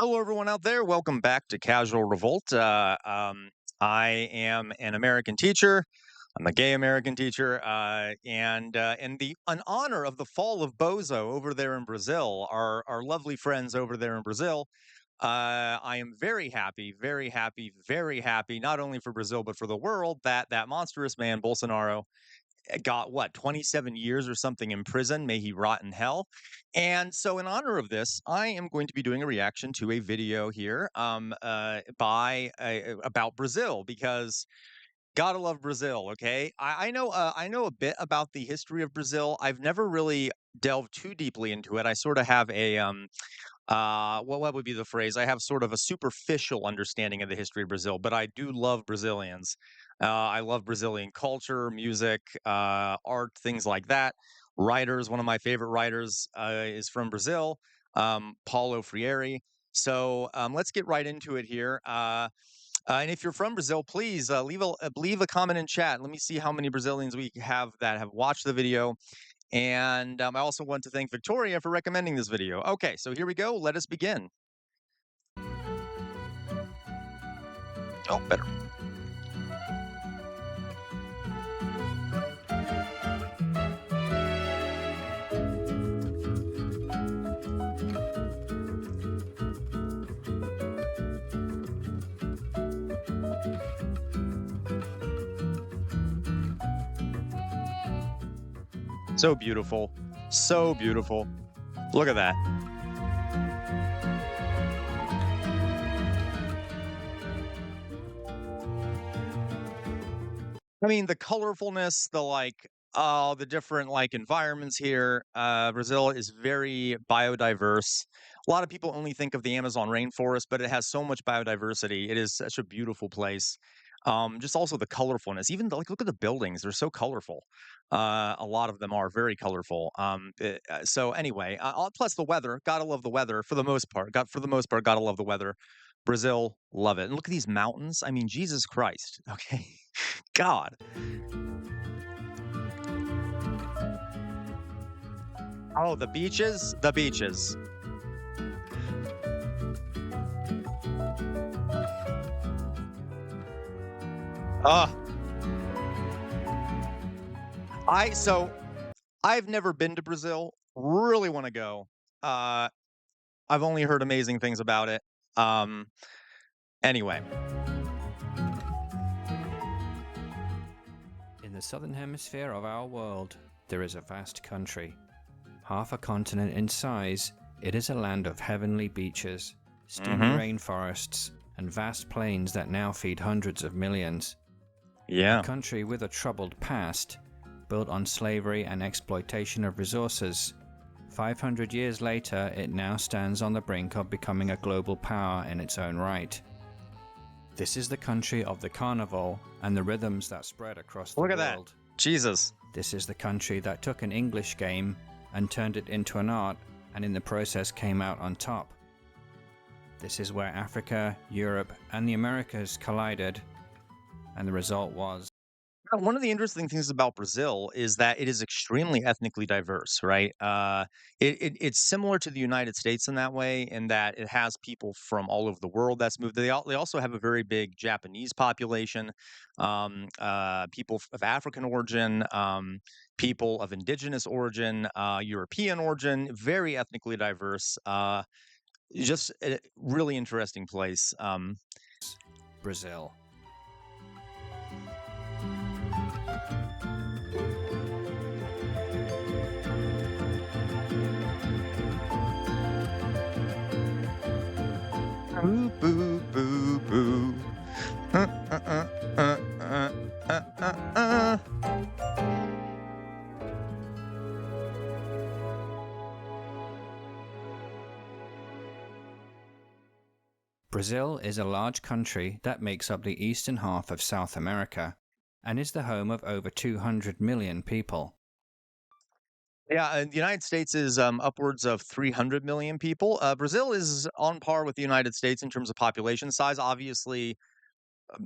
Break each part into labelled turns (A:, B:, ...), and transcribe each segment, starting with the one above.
A: Hello, everyone out there. Welcome back to Casual Revolt. I am an American teacher. I'm a gay American teacher, and in honor of the fall of Bozo over there in Brazil, our lovely friends over there in Brazil. I am very happy, very happy, very happy, not only for Brazil but for the world that monstrous man Bolsonaro got what 27 years or something in prison. May he rot in hell. And so in honor of this, I am going to be doing a reaction to a video here by about Brazil, because gotta love Brazil. Okay, I know a bit about the history of Brazil. I've never really delved too deeply into it. I sort of have a what would be the phrase? I have sort of a superficial understanding of the history of Brazil, but I do love Brazilians. I love Brazilian culture, music, art, things like that. Writers, one of my favorite writers is from Brazil, Paulo Freire. So let's get right into it here. And if you're from Brazil, please leave a comment in chat. Let me see how many Brazilians we have that have watched the video, and I also want to thank Victoria for recommending this video. Okay, so here we go. Let us begin. Oh, better. So beautiful. So beautiful. Look at that. I mean, the colorfulness, the different environments here. Brazil is very biodiverse. A lot of people only think of the Amazon rainforest, but it has so much biodiversity. It is such a beautiful place. Just also the colorfulness. Even look at the buildings; they're so colorful. A lot of them are very colorful. So anyway, plus the weather. Gotta love the weather for the most part. For the most part, gotta love the weather. Brazil, love it. And look at these mountains. I mean, Jesus Christ. Okay. God. Oh, the beaches? The beaches. Ah, so I've never been to Brazil. Really want to go. Uh, I've only heard amazing things about it. Um, anyway.
B: In the southern hemisphere of our world, there is a vast country. Half a continent in size, it is a land of heavenly beaches, steamy rainforests, and vast plains that now feed hundreds of millions.
A: Yeah.
B: A country with a troubled past, built on slavery and exploitation of resources. 500 years later, it now stands on the brink of becoming a global power in its own right. This is the country of the carnival and the rhythms that spread across the
A: Look at
B: world.
A: that. Jesus.
B: This is the country that took an English game and turned it into an art, and in the process came out on top. This is where Africa, Europe, and the Americas collided, and the result was
A: One of the interesting things about Brazil is that it is extremely ethnically diverse, right? It's similar to the United States in that way, in that it has people from all over the world that's moved. They also have a very big Japanese population, people of African origin, people of indigenous origin, European origin, very ethnically diverse. Just a really interesting place.
B: Brazil.
A: Boo, boo, boo, boo. Uh, uh, uh, uh, uh, uh, uh.
B: Brazil is a large country that makes up the eastern half of South America and is the home of over 200 million people.
A: Yeah, the United States is upwards of 300 million people. Brazil is on par with the United States in terms of population size. Obviously,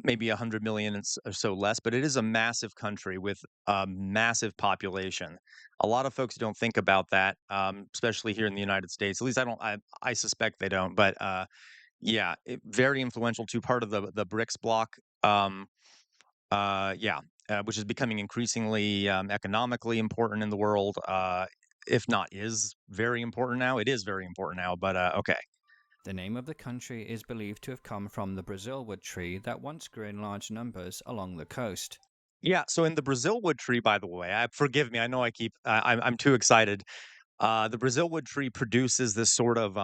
A: maybe 100 million or so less, but it is a massive country with a massive population. A lot of folks don't think about that, especially here in the United States. At least I don't. I suspect they don't. But yeah, very influential too. Part of the BRICS bloc. Yeah, which is becoming increasingly economically important in the world. If not, is very important now. It is very important now. But okay.
B: The name of the country is believed to have come from the Brazilwood tree that once grew in large numbers along the coast.
A: Yeah, so in the Brazilwood tree, by the way, forgive me, I know I keep I'm too excited. The Brazilwood tree produces this sort of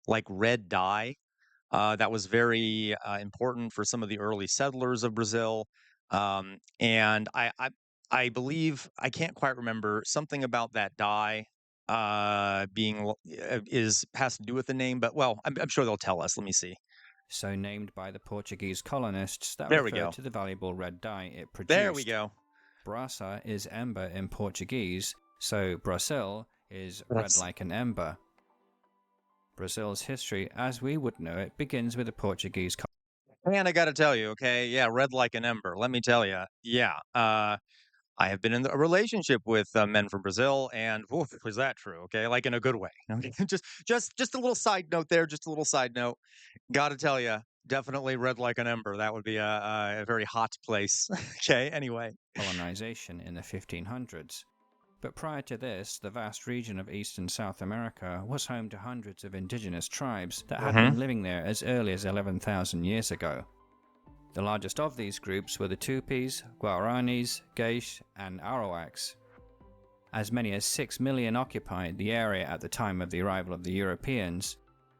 A: like red dye that was very important for some of the early settlers of Brazil. And I believe I can't quite remember something about that dye is has to do with the name, but well, I'm sure they'll tell us. Let me see.
B: So named by the Portuguese colonists that
A: There we
B: referred
A: go.
B: to the valuable red dye it
A: There we
B: produced.
A: go.
B: Brasa is ember in Portuguese, so Brasil is red
A: That's
B: like an ember. Brazil's history, as we would know it, begins with the Portuguese.
A: Man, I got to tell you, okay, yeah, red like an ember. Let me tell you, yeah. I have been in a relationship with men from Brazil, and woof, was that true? Okay, like in a good way. Okay, just a little side note there. Just a little side note. Got to tell you, definitely red like an ember. That would be a very hot place. Okay. Anyway.
B: Colonization in the 1500s. But prior to this, the vast region of East and South America was home to hundreds of indigenous tribes that had
A: Hmm.
B: been living there as early as 11,000 years ago. The largest of these groups were the Tupis, Guaranis, Geish, and Arawaks. As many as 6 million occupied the area at the time of the arrival of the Europeans,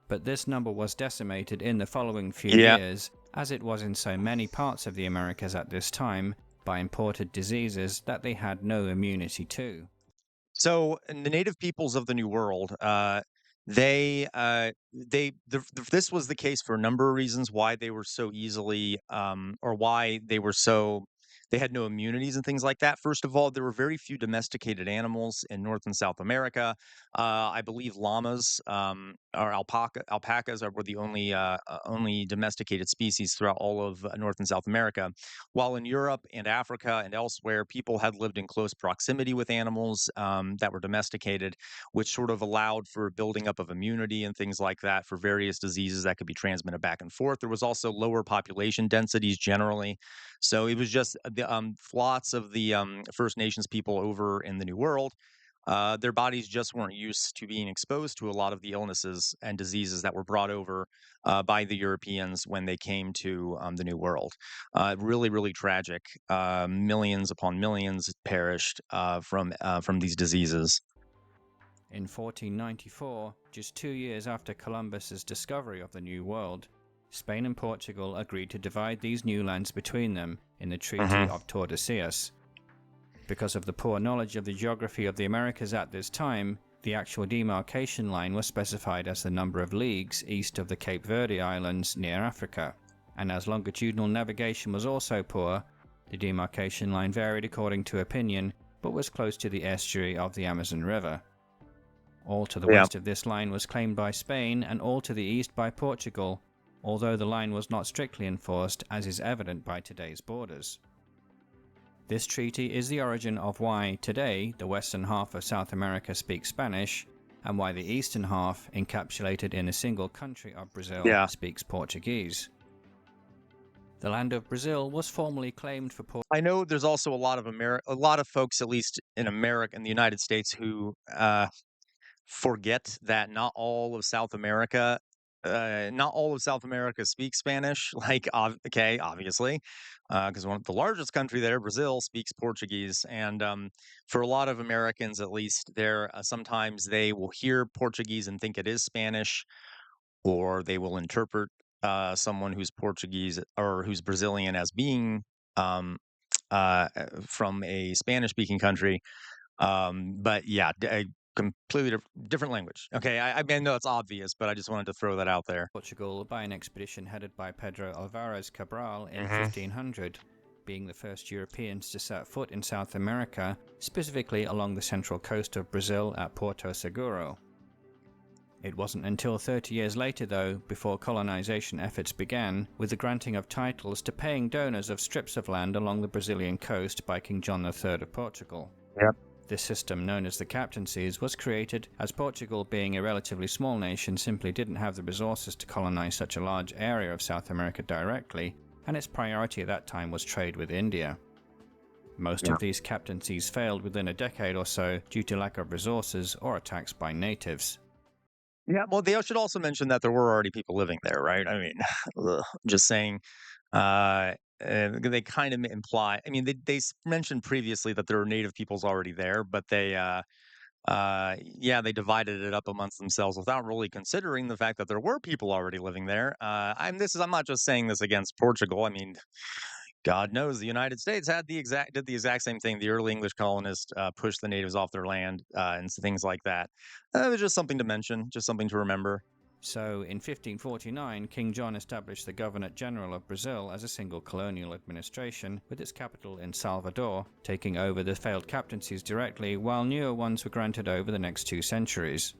B: but this number was decimated in the following few
A: Yeah.
B: years, as it was in so many parts of the Americas at this time, by imported diseases that they had no immunity to.
A: So, in the native peoples of the New World, this was the case for a number of reasons why they were so easily, or why they had no immunities and things like that. First of all, there were very few domesticated animals in North and South America. I believe llamas, or alpacas were the only domesticated species throughout all of North and South America. While in Europe and Africa and elsewhere, people had lived in close proximity with animals that were domesticated, which sort of allowed for building up of immunity and things like that for various diseases that could be transmitted back and forth. There was also lower population densities generally. So it was just lots of the First Nations people over in the New World. Their bodies just weren't used to being exposed to a lot of the illnesses and diseases that were brought over by the Europeans when they came to the New World. Really, really tragic. Millions upon millions perished from these diseases.
B: In 1494, just 2 years after Columbus's discovery of the New World, Spain and Portugal agreed to divide these new lands between them in the Treaty of Tordesillas. Because of the poor knowledge of the geography of the Americas at this time, the actual demarcation line was specified as the number of leagues east of the Cape Verde Islands near Africa, and as longitudinal navigation was also poor, the demarcation line varied according to opinion, but was close to the estuary of the Amazon River. All to the west of this line was claimed by Spain and all to the east by Portugal, although the line was not strictly enforced, as is evident by today's borders. This treaty is the origin of why, today, the western half of South America speaks Spanish, and why the eastern half, encapsulated in a single country of Brazil, speaks Portuguese. The land of Brazil was formerly claimed for
A: I know there's also a lot of folks, at least in America, in the United States, who forget that not all of South America speaks Spanish. Like, okay, obviously, because the largest country there, Brazil, speaks Portuguese, and for a lot of Americans, at least, sometimes they will hear Portuguese and think it is Spanish, or they will interpret someone who's Portuguese or who's Brazilian as being um, from a Spanish-speaking country. But yeah, a completely different language. Okay, I mean, I know it's obvious, but I just wanted to throw that out there.
B: Portugal by an expedition headed by Pedro Alvarez Cabral in 1500, being the first Europeans to set foot in South America, specifically along the central coast of Brazil at Porto Seguro. It wasn't until 30 years later, though, before colonization efforts began, with the granting of titles to paying donors of strips of land along the Brazilian coast by King John III of Portugal.
A: Yep.
B: This system, known as the captaincies, was created as Portugal, being a relatively small nation, simply didn't have the resources to colonize such a large area of South America directly, and its priority at that time was trade with India. Most of these captaincies failed within a decade or so due to lack of resources or attacks by natives.
A: Yeah, well, they should also mention that there were already people living there, right? I mean, just saying, uh, they kind of imply. I mean, they mentioned previously that there were native peoples already there, but yeah, they divided it up amongst themselves without really considering the fact that there were people already living there. I'm not just saying this against Portugal. I mean, God knows the United States did the exact same thing. The early English colonists pushed the natives off their land and things like that. It was just something to mention, just something to remember.
B: So, in 1549, King John established the Governor-General of Brazil as a single colonial administration, with its capital in Salvador, taking over the failed captaincies directly, while newer ones were granted over the next 2 centuries.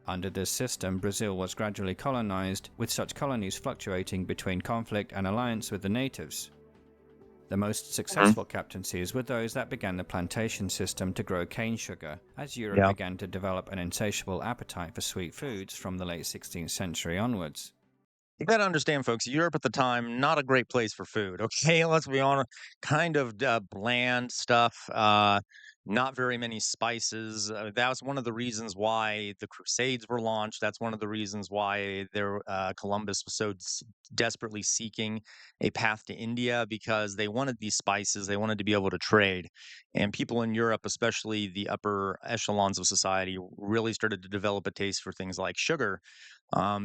B: Under this system, Brazil was gradually colonized, with such colonies fluctuating between conflict and alliance with the natives. The most successful captaincies were those that began the plantation system to grow cane sugar, as Europe began to develop an insatiable appetite for sweet foods from the late 16th century onwards.
A: You got to understand, folks, Europe at the time, not a great place for food. Okay, let's be honest, kind of bland stuff. Not very many spices. That was one of the reasons why the Crusades were launched. That's one of the reasons why Columbus was so desperately seeking a path to India, because they wanted these spices. They wanted to be able to trade. And people in Europe, especially the upper echelons of society, really started to develop a taste for things like sugar,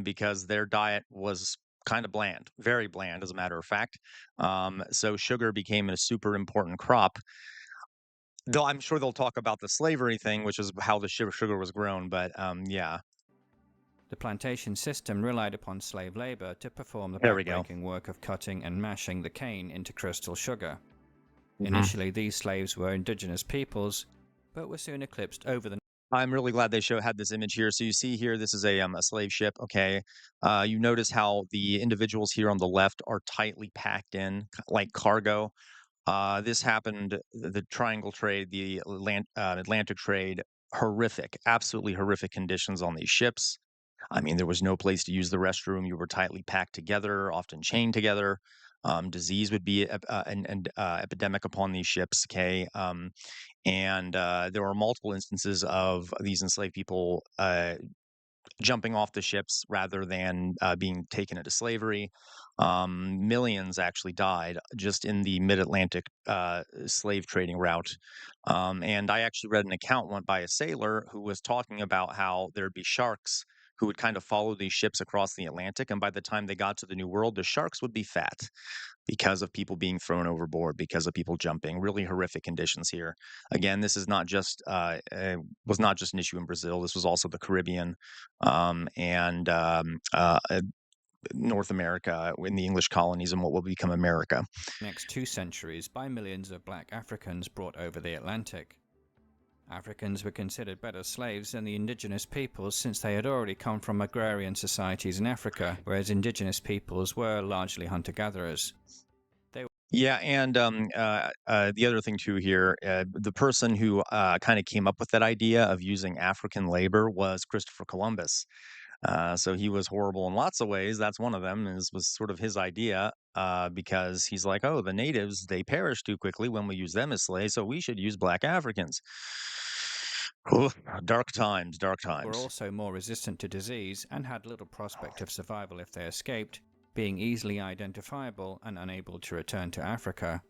A: because their diet was kind of bland, very bland, as a matter of fact. So sugar became a super important crop. Though I'm sure they'll talk about the slavery thing, which is how the sugar was grown. But yeah,
B: The plantation system relied upon slave labor to perform the
A: there we go.
B: backbreaking work of cutting and mashing the cane into crystal sugar. Initially, these slaves were indigenous peoples, but were soon eclipsed over the...
A: I'm really glad they had this image here. So you see here, this is a slave ship. Okay, you notice how the individuals here on the left are tightly packed in like cargo. This happened, the triangle trade, the Atlantic trade, horrific, absolutely horrific conditions on these ships. I mean, there was no place to use the restroom. You were tightly packed together, often chained together. Disease would be an epidemic upon these ships. Okay, and there were multiple instances of these enslaved people jumping off the ships rather than being taken into slavery. Millions actually died just in the mid-Atlantic slave trading route. And I actually read an account one by a sailor who was talking about how there'd be sharks who would kind of follow these ships across the Atlantic. And by the time they got to the New World, the sharks would be fat because of people being thrown overboard, because of people jumping. Really horrific conditions here. Again, this is not just was not just an issue in Brazil. This was also the Caribbean, and North America, in the English colonies, and what will become America.
B: Next 2 centuries by millions of black Africans brought over the Atlantic. Africans were considered better slaves than the indigenous peoples, since they had already come from agrarian societies in Africa, whereas indigenous peoples were largely hunter-gatherers.
A: Yeah, and the other thing too here, the person who kind of came up with that idea of using African labor was Christopher Columbus. So he was horrible in lots of ways. That's one of them, was sort of his idea, because he's like, oh, the natives, they perish too quickly when we use them as slaves, so we should use black Africans. Dark times, dark times.
B: Were also more resistant to disease and had little prospect of survival if they escaped, being easily identifiable and unable to return to Africa.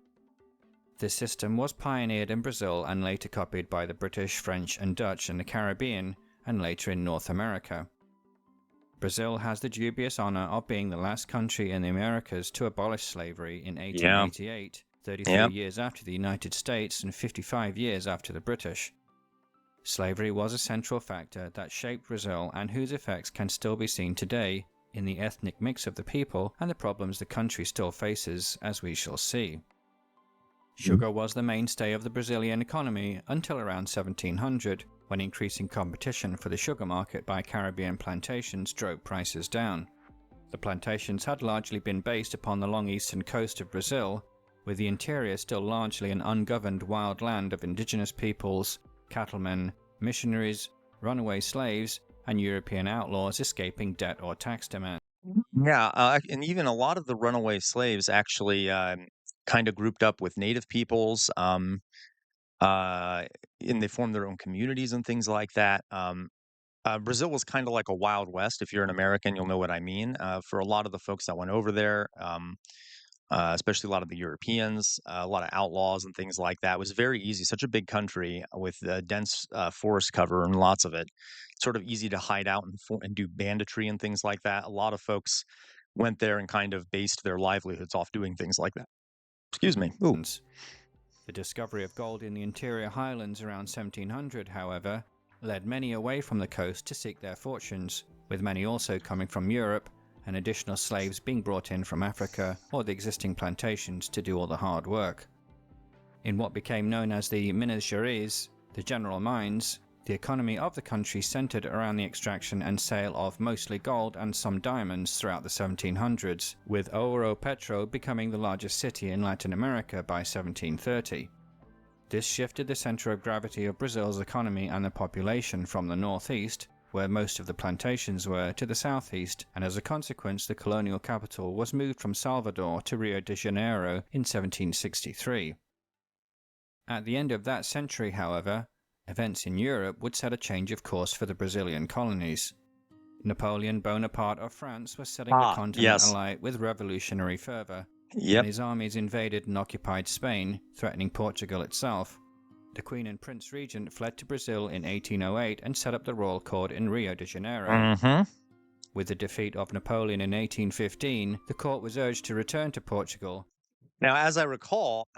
B: This system was pioneered in Brazil and later copied by the British, French, and Dutch in the Caribbean, and later in North America. Brazil has the dubious honor of being the last country in the Americas to abolish slavery in 1888, 33 years after the United States and 55 years after the British. Slavery was a central factor that shaped Brazil, and whose effects can still be seen today in the ethnic mix of the people and the problems the country still faces, as we shall see. Sugar was the mainstay of the Brazilian economy until around 1700, when increasing competition for the sugar market by Caribbean plantations drove prices down. The plantations had largely been based upon the long eastern coast of Brazil, with the interior still largely an ungoverned wild land of indigenous peoples, cattlemen, missionaries, runaway slaves, and European outlaws escaping debt or tax demand.
A: Yeah, and even a lot of the runaway slaves actually kind of grouped up with native peoples, uh, and they formed their own communities and things like that. Brazil was kind of like a Wild West. If you're an American, you'll know what I mean. For a lot of the folks that went over there, especially a lot of the Europeans, a lot of outlaws and things like that. It was very easy. Such a big country with dense forest cover and lots of it. Sort of easy to hide out and do banditry and things like that. A lot of folks went there and kind of based their livelihoods off doing things like that. Excuse me. Ooh.
B: The discovery of gold in the interior highlands around 1700, however, led many away from the coast to seek their fortunes, with many also coming from Europe and additional slaves being brought in from Africa or the existing plantations to do all the hard work. In what became known as the Minas Gerais, the general mines, the economy of the country centered around the extraction and sale of mostly gold and some diamonds throughout the 1700s, with Ouro Preto becoming the largest city in Latin America by 1730. This shifted the center of gravity of Brazil's economy and the population from the northeast, where most of the plantations were, to the southeast, and as a consequence the colonial capital was moved from Salvador to Rio de Janeiro in 1763. At the end of that century, however, events in Europe would set a change of course for the Brazilian colonies. Napoleon Bonaparte of France was setting the continent alight with revolutionary fervor, and his armies invaded and occupied Spain, threatening Portugal itself. The Queen and Prince Regent fled to Brazil in 1808 and set up the royal court in Rio de Janeiro. With the defeat of Napoleon in 1815, the court was urged to return to Portugal.
A: Now, as I recall,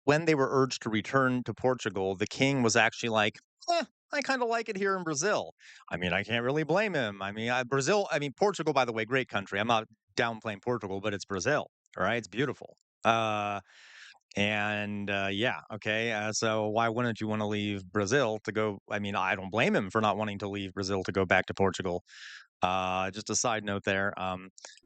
A: when they were urged to return to Portugal, the king was actually like, I kind of like it here in Brazil. I mean, I can't really blame him. I mean, Portugal, by the way, great country. I'm not downplaying Portugal, but it's Brazil. All right. It's beautiful. So why wouldn't you want to leave Brazil to go? I mean, I don't blame him for not wanting to leave Brazil to go back to Portugal. Just a side note there.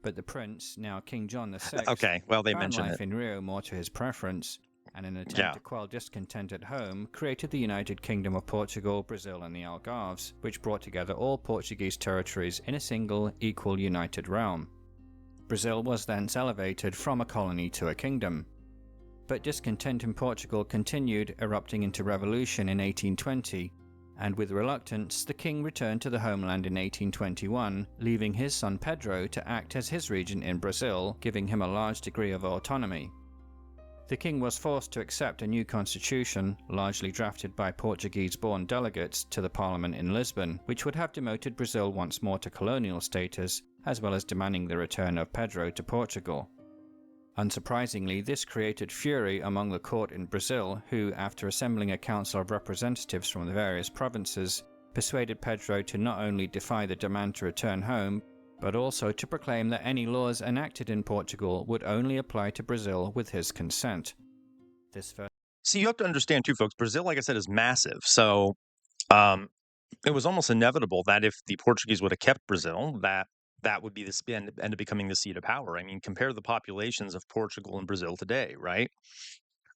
B: But the prince, now King John VI,
A: they
B: found
A: mentioned
B: life in Rio more to his preference, and in an attempt to quell discontent at home, created the United Kingdom of Portugal, Brazil, and the Algarves, which brought together all Portuguese territories in a single, equal, united realm. Brazil was thence elevated from a colony to a kingdom. But discontent in Portugal continued, erupting into revolution in 1820, and with reluctance, the king returned to the homeland in 1821, leaving his son Pedro to act as his regent in Brazil, giving him a large degree of autonomy. The king was forced to accept a new constitution, largely drafted by Portuguese-born delegates, to the parliament in Lisbon, which would have demoted Brazil once more to colonial status, as well as demanding the return of Pedro to Portugal. Unsurprisingly, this created fury among the court in Brazil, who, after assembling a council of representatives from the various provinces, persuaded Pedro to not only defy the demand to return home, but also to proclaim that any laws enacted in Portugal would only apply to Brazil with his consent.
A: So you have to understand too, folks, Brazil, like I said, is massive. So it was almost inevitable that if the Portuguese would have kept Brazil, that would be end up becoming the seat of power. I mean, compare the populations of Portugal and Brazil today, right?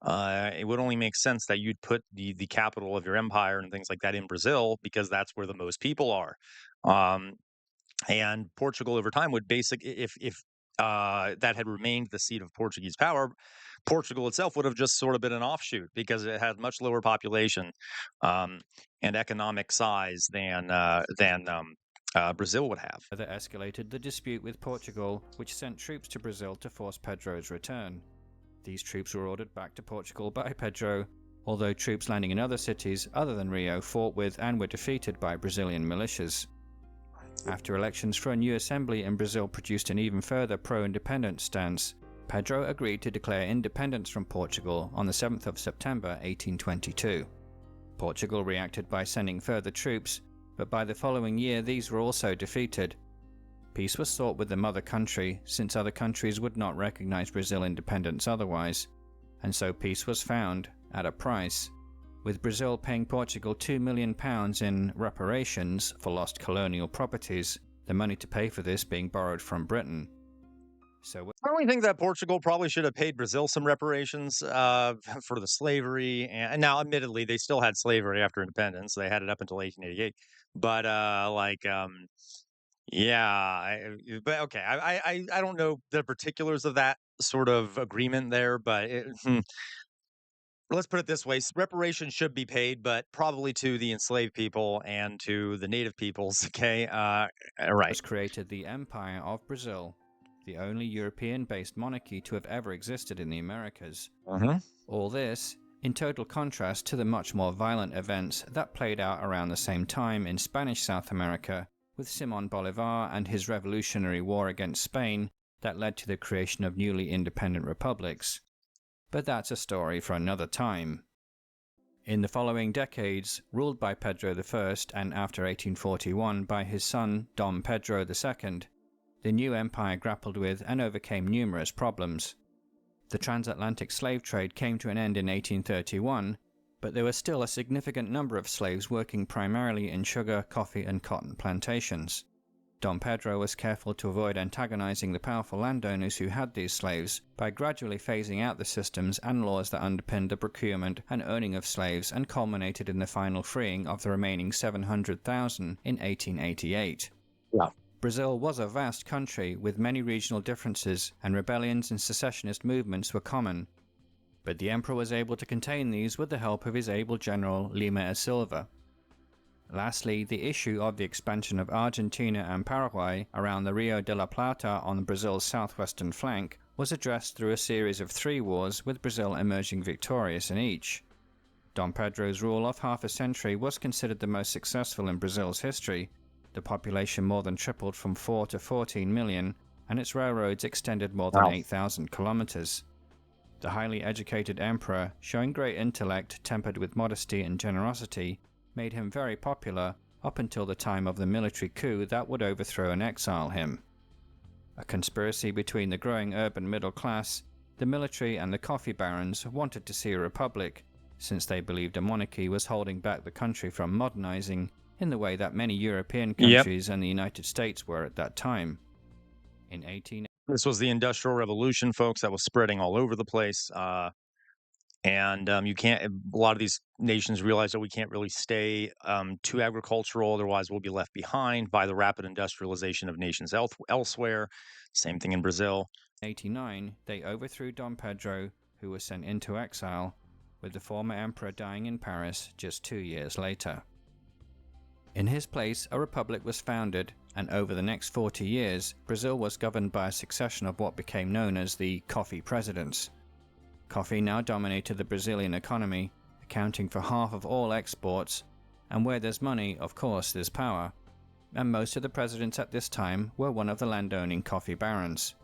A: It would only make sense that you'd put the capital of your empire and things like that in Brazil, because that's where the most people are. And Portugal over time would if that had remained the seat of Portuguese power, Portugal itself would have just sort of been an offshoot, because it had much lower population and economic size than Brazil would have.
B: That escalated the dispute with Portugal, which sent troops to Brazil to force Pedro's return. These troops were ordered back to Portugal by Pedro, although troops landing in other cities other than Rio fought with and were defeated by Brazilian militias. After elections for a new assembly in Brazil produced an even further pro-independence stance, Pedro agreed to declare independence from Portugal on the 7th of September 1822. Portugal reacted by sending further troops, but by the following year these were also defeated. Peace was sought with the mother country, since other countries would not recognize Brazil independence otherwise, and so peace was found, at a price, with Brazil paying Portugal £2 million in reparations for lost colonial properties, the money to pay for this being borrowed from Britain. So
A: I only think that Portugal probably should have paid Brazil some reparations for the slavery. And now, admittedly, they still had slavery after independence. They had it up until 1888. But yeah, but okay. I don't know the particulars of that sort of agreement there, but let's put it this way: reparations should be paid, but probably to the enslaved people and to the native peoples. Okay, right.
B: was created the Empire of Brazil, the only European-based monarchy to have ever existed in the Americas. All this, in total contrast to the much more violent events that played out around the same time in Spanish South America, with Simón Bolívar and his revolutionary war against Spain that led to the creation of newly independent republics. But that's a story for another time. In the following decades, ruled by Pedro I and after 1841 by his son Dom Pedro II, the new empire grappled with and overcame numerous problems. The transatlantic slave trade came to an end in 1831, but there was still a significant number of slaves working primarily in sugar, coffee, and cotton plantations. Dom Pedro was careful to avoid antagonizing the powerful landowners who had these slaves by gradually phasing out the systems and laws that underpinned the procurement and owning of slaves and culminated in the final freeing of the remaining 700,000 in 1888.
A: Yeah.
B: Brazil was a vast country with many regional differences, and rebellions and secessionist movements were common. But the emperor was able to contain these with the help of his able general Lima e Silva. Lastly, the issue of the expansion of Argentina and Paraguay around the Rio de la Plata on Brazil's southwestern flank was addressed through a series of 3 wars, with Brazil emerging victorious in each. Dom Pedro's rule of half a century was considered the most successful in Brazil's history. The population more than tripled from 4 to 14 million, and its railroads extended more than 8,000 kilometers. The highly educated emperor, showing great intellect tempered with modesty and generosity, made him very popular up until the time of the military coup that would overthrow and exile him. A conspiracy between the growing urban middle class, the military, and the coffee barons wanted to see a republic, since they believed a monarchy was holding back the country from modernizing in the way that many European countries and the United States were at that time. In 18...
A: This was the Industrial Revolution, folks, that was spreading all over the place. And you can't, a lot of these nations realize that we can't really stay too agricultural, otherwise we'll be left behind by the rapid industrialization of nations elsewhere. Same thing in Brazil.
B: In 1889, they overthrew Dom Pedro, who was sent into exile, with the former emperor dying in Paris just 2 years later. In his place, a republic was founded, and over the next 40 years, Brazil was governed by a succession of what became known as the coffee presidents. Coffee now dominated the Brazilian economy, accounting for half of all exports, and where there's money, of course, there's power, and most of the presidents at this time were one of the landowning coffee barons.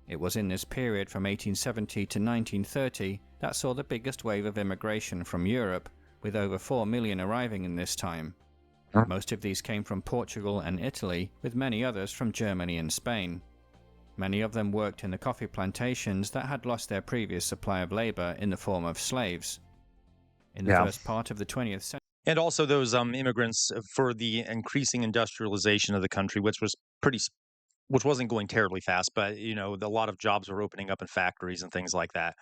B: It was in this period from 1870 to 1930 that saw the biggest wave of immigration from Europe, with over 4 million arriving in this time. Most of these came from Portugal and Italy, with many others from Germany and Spain. Many of them worked in the coffee plantations that had lost their previous supply of labor in the form of slaves. In the first part of the 20th century,
A: and also those immigrants for the increasing industrialization of the country, which wasn't going terribly fast, but a lot of jobs were opening up in factories and things like that,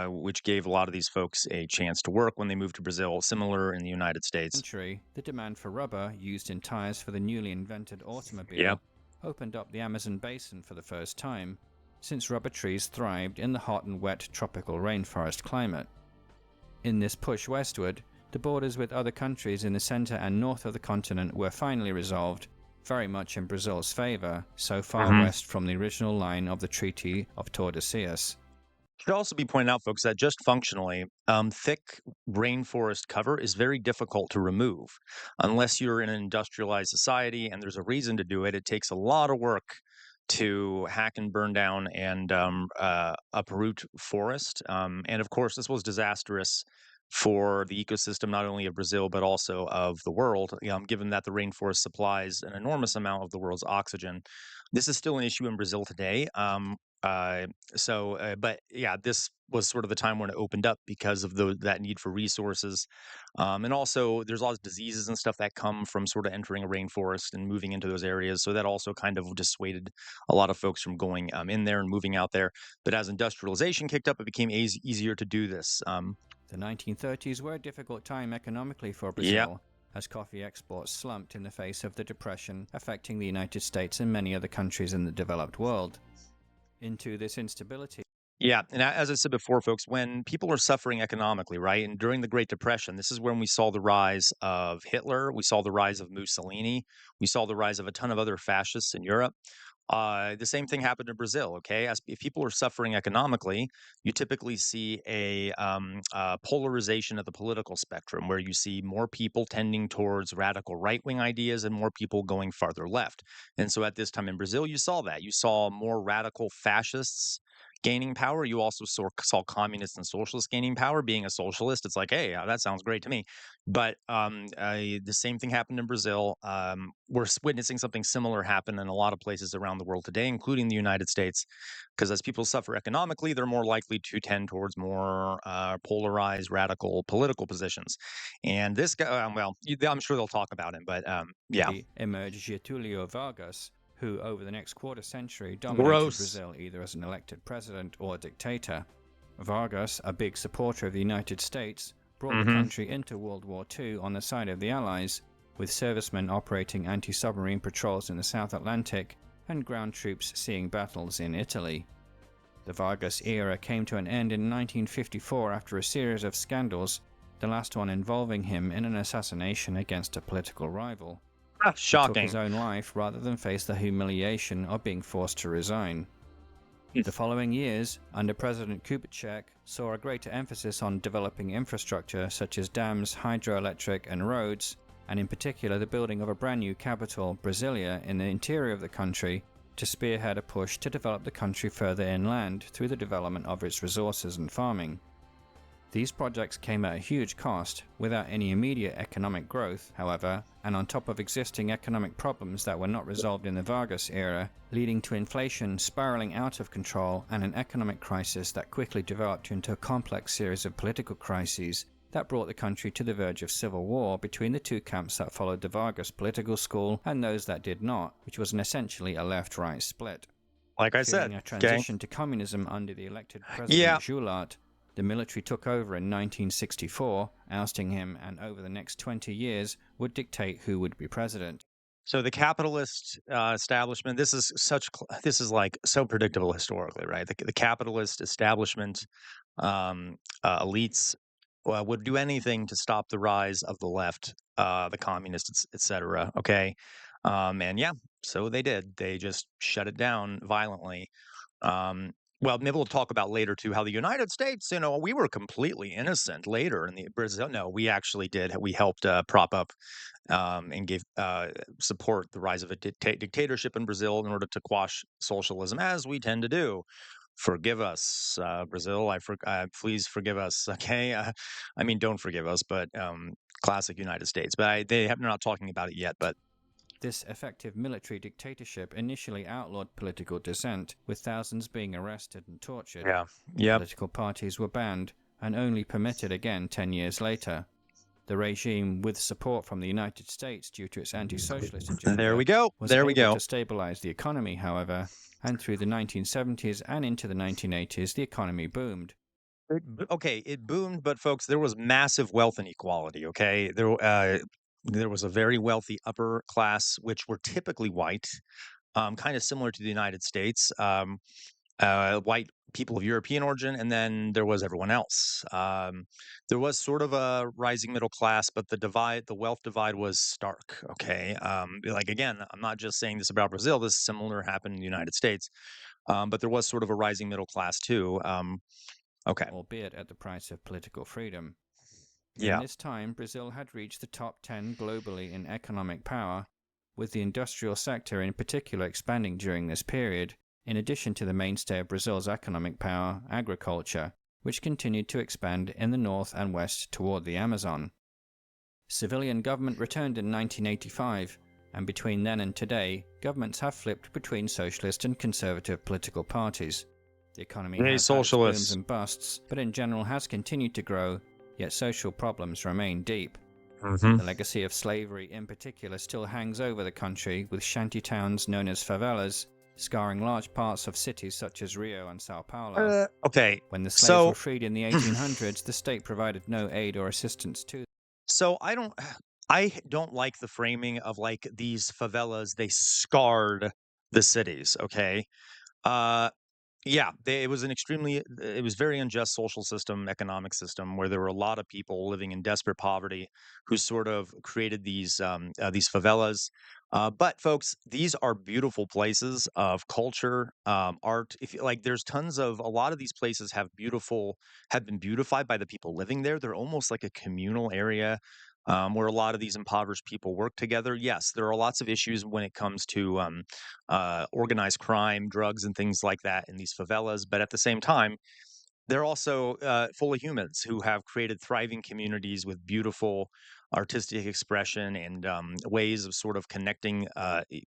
A: which gave a lot of these folks a chance to work when they moved to Brazil. Similar in the United States.
B: The demand for rubber used in tires for the newly invented automobile opened up the Amazon basin for the first time, since rubber trees thrived in the hot and wet tropical rainforest climate. In this push westward, the borders with other countries in the center and north of the continent were finally resolved, very much in Brazil's favor, so far west from the original line of the Treaty of Tordesillas.
A: It should also be pointed out, folks, that just functionally, thick rainforest cover is very difficult to remove. Unless you're in an industrialized society and there's a reason to do it, it takes a lot of work to hack and burn down and uproot forest. And of course, this was disastrous for the ecosystem, not only of Brazil, but also of the world, given that the rainforest supplies an enormous amount of the world's oxygen. This is still an issue in Brazil today. But yeah, this was sort of the time when it opened up because of that need for resources, and also there's a lot of diseases and stuff that come from sort of entering a rainforest and moving into those areas. So that also kind of dissuaded a lot of folks from going in there and moving out there. But as industrialization kicked up, it became easier to do this.
B: The 1930s were a difficult time economically for
A: Yeah.
B: Brazil, as coffee exports slumped in the face of the Depression, affecting the United States and many other countries in the developed world. Into this instability,
A: Yeah, and as I said before, folks, when people are suffering economically, right, and during the Great Depression, this is when we saw the rise of Hitler, we saw the rise of Mussolini, we saw the rise of a ton of other fascists in Europe. The same thing happened in Brazil. Okay, as if people are suffering economically, you typically see a polarization of the political spectrum, where you see more people tending towards radical right-wing ideas and more people going farther left. And so, at this time in Brazil, you saw that you saw more radical fascists gaining power. You also saw communists and socialists gaining power. Being a socialist, it's like, hey, that sounds great to me. But the same thing happened in Brazil. We're witnessing something similar happen in a lot of places around the world today, including the United States, because as people suffer economically, they're more likely to tend towards more polarized, radical political positions. And this guy, I'm sure they'll talk about him, but yeah,
B: emerged Getulio Vargas, who over the next quarter century dominated
A: gross.
B: Brazil either as an elected president or dictator. Vargas, a big supporter of the United States, brought the country into World War II on the side of the Allies, with servicemen operating anti-submarine patrols in the South Atlantic and ground troops seeing battles in Italy. The Vargas era came to an end in 1954 after a series of scandals, the last one involving him in an assassination against a political rival. He took
A: Shocking.
B: his own life rather than face the humiliation of being forced to resign. The following years, under President Kubitschek, saw a greater emphasis on developing infrastructure such as dams, hydroelectric, and roads, and in particular the building of a brand new capital, Brasilia, in the interior of the country, to spearhead a push to develop the country further inland through the development of its resources and farming. These projects came at a huge cost, without any immediate economic growth, however, and on top of existing economic problems that were not resolved in the Vargas era, leading to inflation spiraling out of control and an economic crisis that quickly developed into a complex series of political crises that brought the country to the verge of civil war between the two camps that followed the Vargas political school and those that did not, which was essentially a left-right split.
A: Like I
B: Fearing
A: said,
B: a transition to communism under the elected President
A: yeah.
B: Goulart, the military took over in 1964, ousting him, and over the next 20 years would dictate who would be president.
A: So the capitalist establishment. This is like so predictable historically, right? The capitalist establishment, elites would do anything to stop the rise of the left, the communists, etc. Okay, and yeah, so they did. They just shut it down violently. Well, maybe we'll talk about later too how the United States, we were completely innocent later in the Brazil. No, we actually did. We helped prop up and gave support the rise of a dictatorship in Brazil in order to quash socialism, as we tend to do. Forgive us, Brazil. Please forgive us. Okay, I mean, don't forgive us, but classic United States. But they're not talking about it yet. But
B: this effective military dictatorship initially outlawed political dissent, with thousands being arrested and tortured.
A: yeah, yep.
B: Political parties were banned and only permitted again 10 years later. The regime, with support from the United States due to its anti-socialist agenda,
A: There we go.
B: was
A: There we
B: able
A: go.
B: to stabilize the economy, however, and through the 1970s and into the 1980s, the economy boomed.
A: Okay, it boomed, but folks, there was massive wealth inequality. Okay, there was a very wealthy upper class, which were typically white, kind of similar to the United States. White people of European origin, and then there was everyone else. There was sort of a rising middle class, but the wealth divide was stark. Okay, like again, I'm not just saying this about Brazil. This similar happened in the United States, but there was sort of a rising middle class too. Okay,
B: Albeit at the price of political freedom.
A: yeah.
B: In this time, Brazil had reached the top 10 globally in economic power, with the industrial sector in particular expanding during this period, in addition to the mainstay of Brazil's economic power, agriculture, which continued to expand in the north and west toward the Amazon. Civilian government returned in 1985, And between then and today, governments have flipped between socialist and conservative political parties. The economy
A: Hey,
B: has had its booms
A: socialists.
B: and busts, but in general has continued to grow, yet social problems remain deep.
A: Mm-hmm.
B: The legacy of slavery in particular still hangs over the country, with shanty towns known as favelas scarring large parts of cities such as Rio and Sao Paulo.
A: Okay,
B: When the slaves
A: so
B: were freed in the 1800s, the state provided no aid or assistance to them.
A: so I don't like the framing of like these favelas. They scarred the cities. Okay, uh, yeah, it was very unjust social system, economic system where there were a lot of people living in desperate poverty who sort of created these favelas. But folks, these are beautiful places of culture, art. If you like, there's tons of a lot of these places have been beautified by the people living there. They're almost like a communal area. Where a lot of these impoverished people work together. Yes, there are lots of issues when it comes to organized crime, drugs, and things like that in these favelas. But at the same time, they're also full of humans who have created thriving communities with beautiful artistic expression and ways of sort of connecting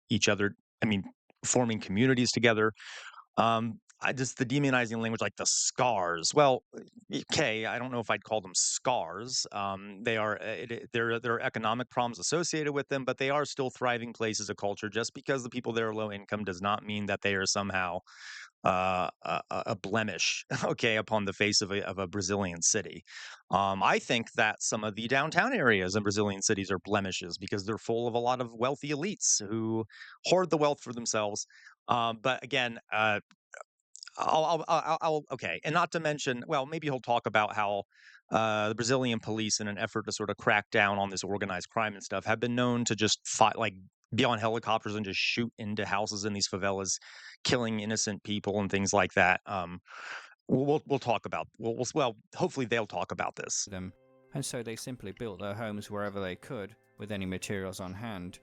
A: each other. I mean, forming communities together. I just the demonizing language like the scars. Well, okay, I don't know if I'd call them scars. They are there are economic problems associated with them, but they are still thriving places of culture. Just because the people there are low income does not mean that they are somehow a blemish, okay, upon the face of a Brazilian city. I think that some of the downtown areas in Brazilian cities are blemishes because they're full of a lot of wealthy elites who hoard the wealth for themselves. But again, okay, and not to mention, well, maybe he'll talk about how the Brazilian police, in an effort to sort of crack down on this organized crime and stuff, have been known to just fight, like, be on helicopters and just shoot into houses in these favelas, killing innocent people and things like that. We'll talk about well, hopefully they'll talk about this.
B: them, and so they simply built their homes wherever they could, with any materials on hand,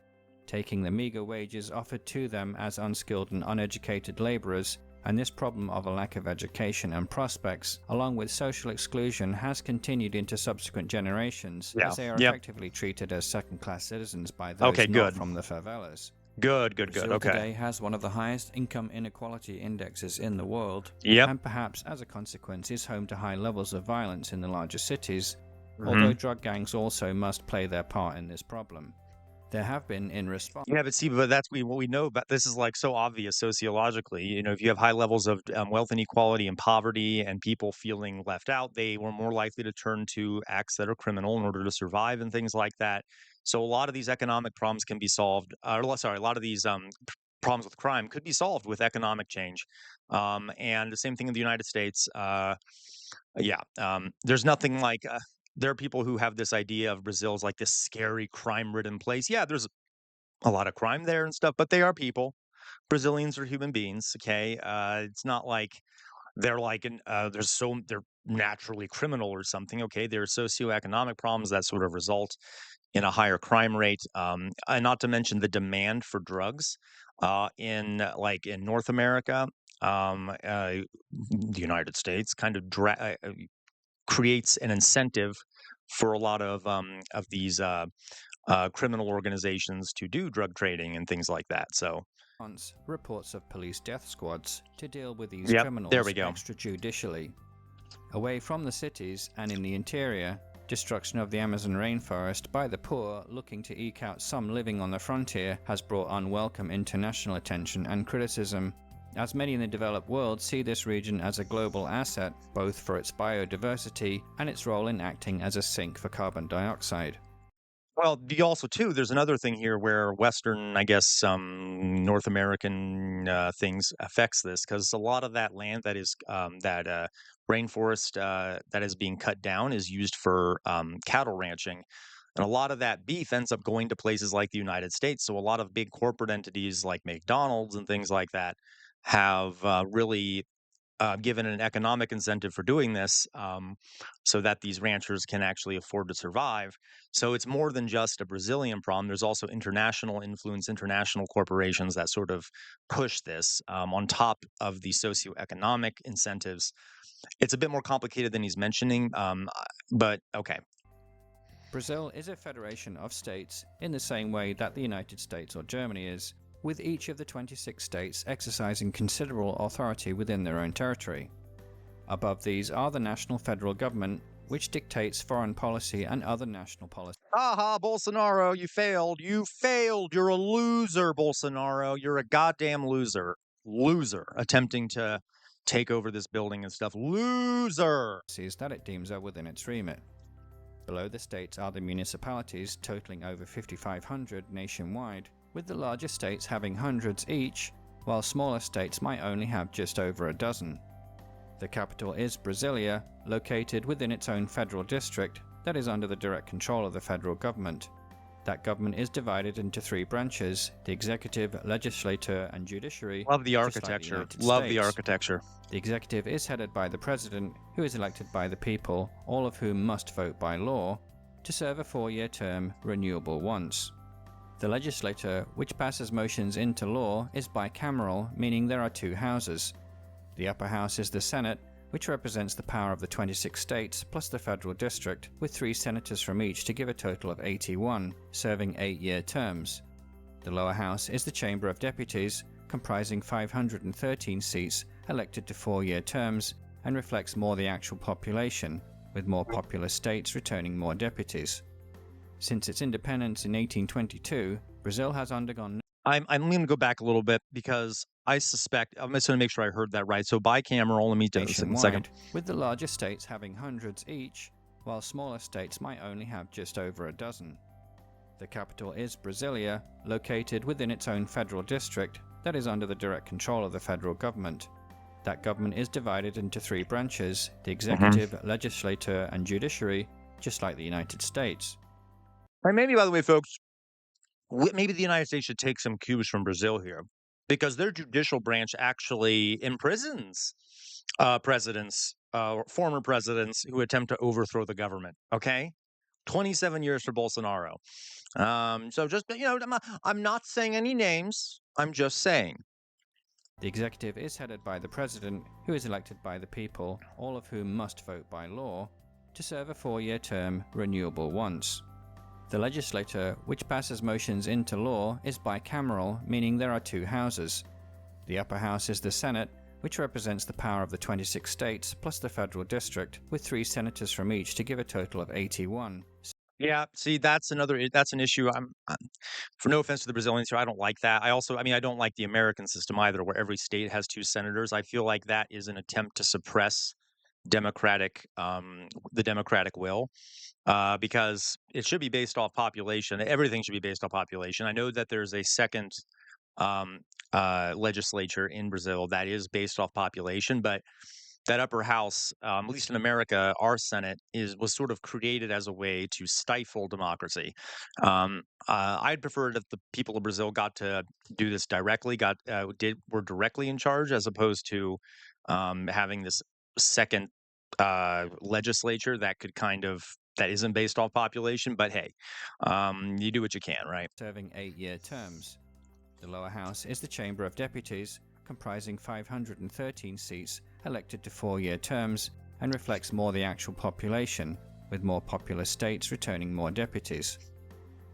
B: taking the meager wages offered to them as unskilled and uneducated laborers. And this problem of a lack of education and prospects, along with social exclusion, has continued into subsequent generations,
A: Yeah.
B: as they are
A: Yep.
B: effectively treated as second-class citizens by those
A: Okay.
B: not
A: Good.
B: from the favelas.
A: Good.
B: Brazil
A: Okay.
B: today has one of the highest income inequality indexes in the world,
A: Yep.
B: and perhaps as a consequence is home to high levels of violence in the larger cities,
A: Mhm.
B: although drug gangs also must play their part in this problem. There have been, in response,
A: Yeah, but see, but that's what we know about this is like so obvious sociologically. You know, if you have high levels of wealth inequality and poverty and people feeling left out, they were more likely to turn to acts that are criminal in order to survive and things like that. So a lot of these economic problems can be solved. Sorry, a lot of these problems with crime could be solved with economic change. And the same thing in the United States. Yeah, there's nothing like. There are people who have this idea of Brazil as like this scary crime-ridden place. Yeah, there's a lot of crime there and stuff, but they are people. Brazilians are human beings, okay? It's not like they're naturally criminal or something, okay? There are socioeconomic problems that sort of result in a higher crime rate, and not to mention the demand for drugs in North America, the United States kind of creates an incentive for a lot of these criminal organizations to do drug trading and things like that. So,
B: reports of police death squads to deal with these
A: yep, there
B: criminals
A: we go.
B: extrajudicially. Away from the cities and in the interior, destruction of the Amazon rainforest by the poor looking to eke out some living on the frontier has brought unwelcome international attention and criticism, as many in the developed world see this region as a global asset, both for its biodiversity and its role in acting as a sink for carbon dioxide.
A: Well, there's another thing here where Western, I guess, North American things affects this because a lot of that land that rainforest that is being cut down is used for cattle ranching. And a lot of that beef ends up going to places like the United States. So a lot of big corporate entities like McDonald's and things like that have really given an economic incentive for doing this so that these ranchers can actually afford to survive. So it's more than just a Brazilian problem. There's also international influence, international corporations that sort of push this on top of the socioeconomic incentives. It's a bit more complicated than he's mentioning, but okay.
B: Brazil is a federation of states in the same way that the United States or Germany is, with each of the 26 states exercising considerable authority within their own territory. Above these are the national federal government, which dictates foreign policy and other national policy.
A: Aha, Bolsonaro, you failed. You failed. You're a loser, Bolsonaro. You're a goddamn loser. Loser, attempting to take over this building and stuff. Loser!
B: That it deems are within its remit. Below the states are the municipalities, totaling over 5,500 nationwide, with the larger states having hundreds each, while smaller states might only have just over a dozen. The capital is Brasilia, located within its own federal district that is under the direct control of the federal government. That government is divided into three branches: the executive, legislature, and judiciary.
A: Love the architecture. Love the architecture.
B: The executive is headed by the president, who is elected by the people, all of whom must vote by law, to serve a 4-year term, renewable once. The legislature, which passes motions into law, is bicameral, meaning there are two houses. The upper house is the Senate, which represents the power of the 26 states plus the federal district, with 3 senators from each to give a total of 81, serving 8-year terms. The lower house is the Chamber of Deputies, comprising 513 seats elected to 4-year terms, and reflects more the actual population, with more populous states returning more deputies. Since its independence in 1822, Brazil has undergone...
A: I'm going to go back a little bit because I suspect, I'm just going to make sure I heard that right. So bicameral, let me just a second.
B: With the larger states having hundreds each, while smaller states might only have just over a dozen. The capital is Brasilia, located within its own federal district that is under the direct control of the federal government. That government is divided into 3 branches: the executive, legislature, and judiciary, just like the United States.
A: And maybe, by the way, folks, maybe the United States should take some cues from Brazil here, because their judicial branch actually imprisons presidents, former presidents who attempt to overthrow the government. Okay, 27 years for Bolsonaro. So just, I'm not saying any names. I'm just saying.
B: The executive is headed by the president, who is elected by the people, all of whom must vote by law, to serve a 4-year term, renewable once. The legislature, which passes motions into law, is bicameral, meaning there are 2 houses. The upper house is the Senate, which represents the power of the 26 states plus the federal district, with 3 senators from each to give a total of 81.
A: Yeah, see, that's an issue. I'm for no offense to the Brazilians here, I don't like that. I don't like the American system either, where every state has 2 senators. I feel like that is an attempt to suppress the democratic will, because it should be based off population. Everything should be based off population. I know that there's a second legislature in Brazil that is based off population, but that upper house, at least in America, our Senate was sort of created as a way to stifle democracy. I'd prefer that the people of Brazil got to do this directly, were directly in charge, as opposed to having this second legislature that isn't based off population. But hey, you do what you can, right?
B: Serving 8-year terms. The lower house is the Chamber of Deputies, comprising 513 seats elected to 4-year terms, and reflects more the actual population, with more populous states returning more deputies.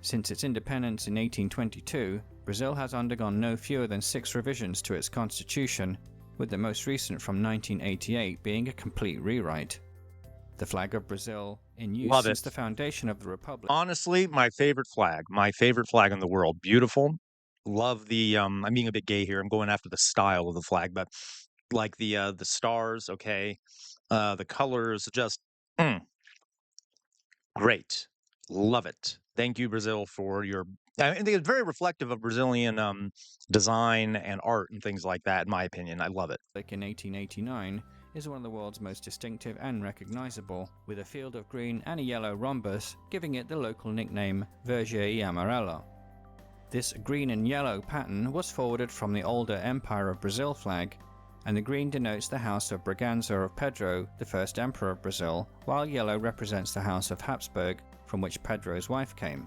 B: Since its independence in 1822, Brazil has undergone no fewer than 6 revisions to its constitution, with the most recent from 1988 being a complete rewrite. The flag of Brazil, in use since the foundation of the republic.
A: Honestly, my favorite flag in the world. Beautiful. Love the I'm being a bit gay here. I'm going after the style of the flag, but like the stars, okay. The colors, just great. Love it. Thank you, Brazil, for your I think it's very reflective of Brazilian design and art and things like that, in my opinion. I love it.
B: Like in 1889, is one of the world's most distinctive and recognizable, with a field of green and a yellow rhombus, giving it the local nickname Verde e Amarelo. This green and yellow pattern was forwarded from the older Empire of Brazil flag, and the green denotes the house of Braganza of Pedro, the first emperor of Brazil, while yellow represents the house of Habsburg, from which Pedro's wife came.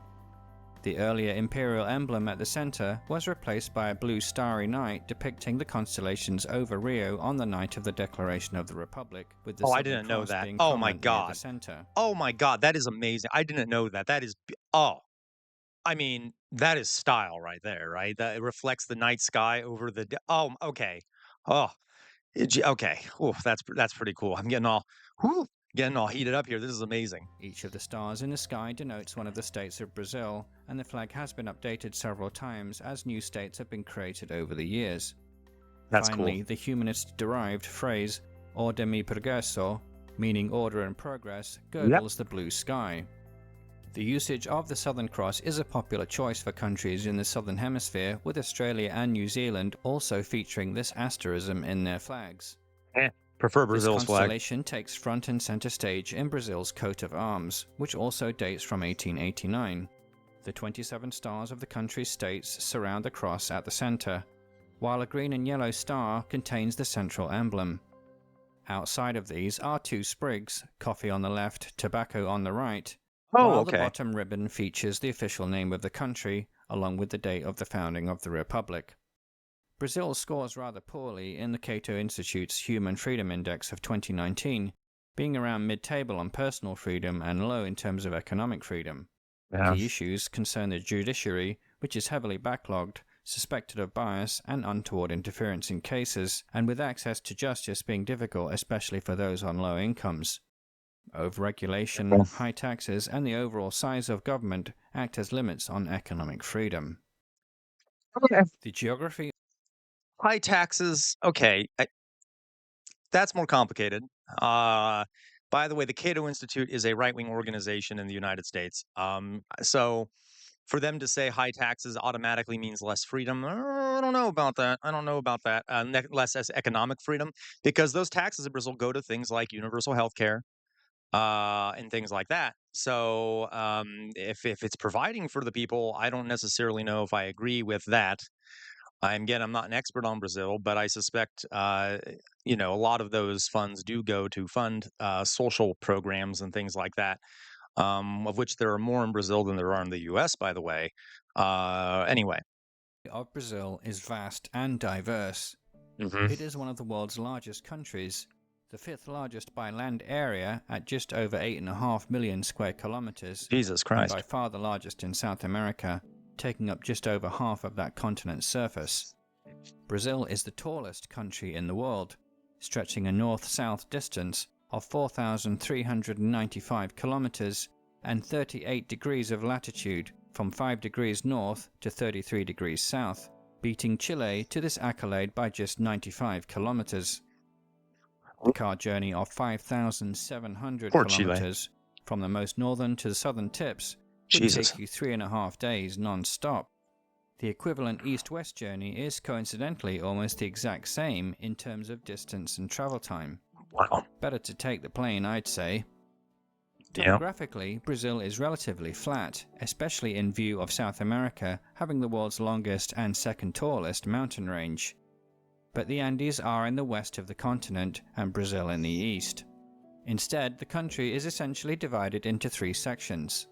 B: The earlier imperial emblem at the center was replaced by a blue starry night depicting the constellations over Rio on the night of the Declaration of the Republic, with the
A: Oh, I
B: Southern
A: didn't know
B: Cross
A: that.
B: being
A: Oh my
B: prominent near the
A: God.
B: center.
A: Oh my God, that is amazing. I didn't know that. That is, oh, I mean, that is style right there, right? That it reflects the night sky over the, oh, okay. Oh, okay. Oh, that's pretty cool. I'm getting all heated up here. This is amazing.
B: Each of the stars in the sky denotes one of the states of Brazil, and the flag has been updated several times as new states have been created over the years.
A: That's
B: Finally,
A: cool.
B: the humanist-derived phrase "Ordem e progresso," meaning order and progress, girdles the blue sky. The usage of the Southern Cross is a popular choice for countries in the Southern Hemisphere, with Australia and New Zealand also featuring this asterism in their flags.
A: Prefer
B: This
A: Brazil's flag.
B: constellation takes front and center stage in Brazil's coat of arms, which also dates from 1889. The 27 stars of the country's states surround the cross at the center, while a green and yellow star contains the central emblem. Outside of these are two sprigs, coffee on the left, tobacco on the right,
A: Oh,
B: while
A: okay.
B: the bottom ribbon features the official name of the country, along with the date of the founding of the Republic. Brazil scores rather poorly in the Cato Institute's Human Freedom Index of 2019, being around mid-table on personal freedom and low in terms of economic freedom.
A: Yeah.
B: Key issues concern the judiciary, which is heavily backlogged, suspected of bias and untoward interference in cases, and with access to justice being difficult, especially for those on low incomes. Overregulation, high taxes, and the overall size of government act as limits on economic freedom.
A: Okay.
B: The geography.
A: High taxes. Okay. That's more complicated. By the way, the Cato Institute is a right-wing organization in the United States. So for them to say high taxes automatically means less freedom, I don't know about that. I don't know about that. Less as economic freedom, because those taxes in Brazil go to things like universal health care, and things like that. So if it's providing for the people, I don't necessarily know if I agree with that. I'm not an expert on Brazil, but I suspect a lot of those funds do go to fund social programs and things like that, of which there are more in Brazil than there are in the U.S., by the way. Anyway.
B: Of Brazil is vast and diverse.
A: Mm-hmm.
B: It is one of the world's largest countries, the fifth largest by land area at just over 8.5 million square kilometers,
A: Jesus
B: and
A: Christ.
B: by far the largest in South America, taking up just over half of that continent's surface. Brazil is the tallest country in the world, stretching a north-south distance of 4,395 kilometers and 38 degrees of latitude, from 5 degrees north to 33 degrees south, beating Chile to this accolade by just 95 kilometers. The car journey of 5,700 kilometers from the most northern to the southern tips would take you 3.5 days non-stop. The equivalent east-west journey is coincidentally almost the exact same in terms of distance and travel time.
A: Wow.
B: Better to take the plane, I'd say.
A: Yeah.
B: Topographically, Brazil is relatively flat, especially in view of South America having the world's longest and second tallest mountain range. But the Andes are in the west of the continent and Brazil in the east. Instead, the country is essentially divided into three sections.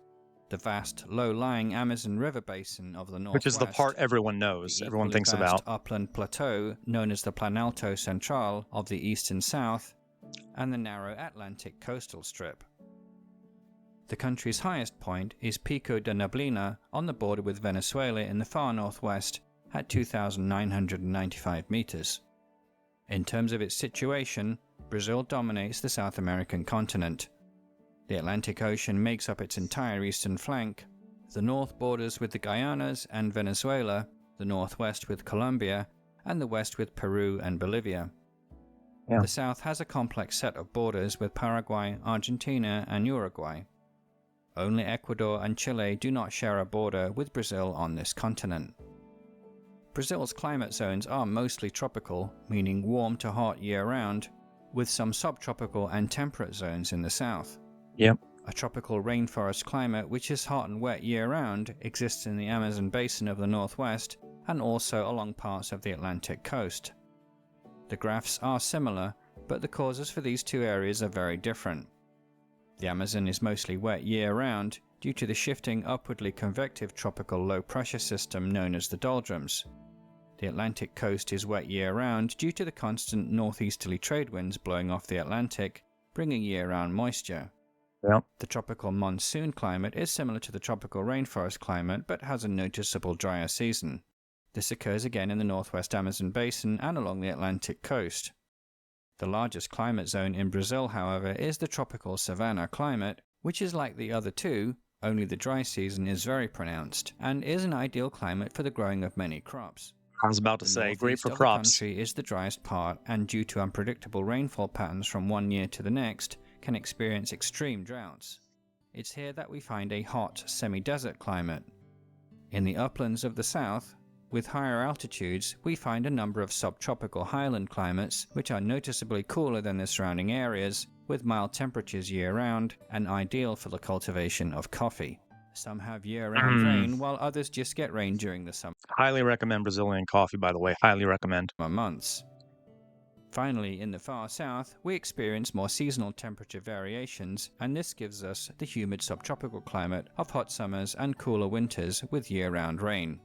B: The vast, low-lying Amazon River basin of the northwest,
A: which is the part everyone knows, everyone thinks about.
B: The upland plateau known as the Planalto Central of the east and south, and the narrow Atlantic coastal strip. The country's highest point is Pico da Neblina on the border with Venezuela in the far northwest at 2,995 meters. In terms of its situation, Brazil dominates the South American continent. The Atlantic Ocean makes up its entire eastern flank. The north borders with the Guyanas and Venezuela, the northwest with Colombia, and the west with Peru and Bolivia. Yeah. The south has a complex set of borders with Paraguay, Argentina, and Uruguay. Only Ecuador and Chile do not share a border with Brazil on this continent. Brazil's climate zones are mostly tropical, meaning warm to hot year-round, with some subtropical and temperate zones in the south.
A: Yep.
B: A tropical rainforest climate which is hot and wet year-round exists in the Amazon basin of the northwest and also along parts of the Atlantic coast. The graphs are similar, but the causes for these two areas are very different. The Amazon is mostly wet year-round, due to the shifting upwardly convective tropical low-pressure system known as the doldrums. The Atlantic coast is wet year-round due to the constant northeasterly trade winds blowing off the Atlantic, bringing year-round moisture.
A: Yeah.
B: The tropical monsoon climate is similar to the tropical rainforest climate but has a noticeable drier season. This occurs again in the northwest Amazon basin and along the Atlantic coast. The largest climate zone in Brazil, however, is the tropical savanna climate, which is like the other two, only the dry season is very pronounced, and is an ideal climate for the growing of many crops.
A: I was about to say, great for crops.
B: The country is the driest part, and due to unpredictable rainfall patterns from one year to the next, can experience extreme droughts. It's here that we find a hot, semi-desert climate. In the uplands of the south, with higher altitudes, we find a number of subtropical highland climates, which are noticeably cooler than the surrounding areas, with mild temperatures year-round, and ideal for the cultivation of coffee. Some have year-round rain, while others just get rain during the summer.
A: Highly recommend Brazilian coffee, by the way. Highly recommend.
B: Months. Finally, in the far south, we experience more seasonal temperature variations, and this gives us the humid subtropical climate of hot summers and cooler winters with year-round rain.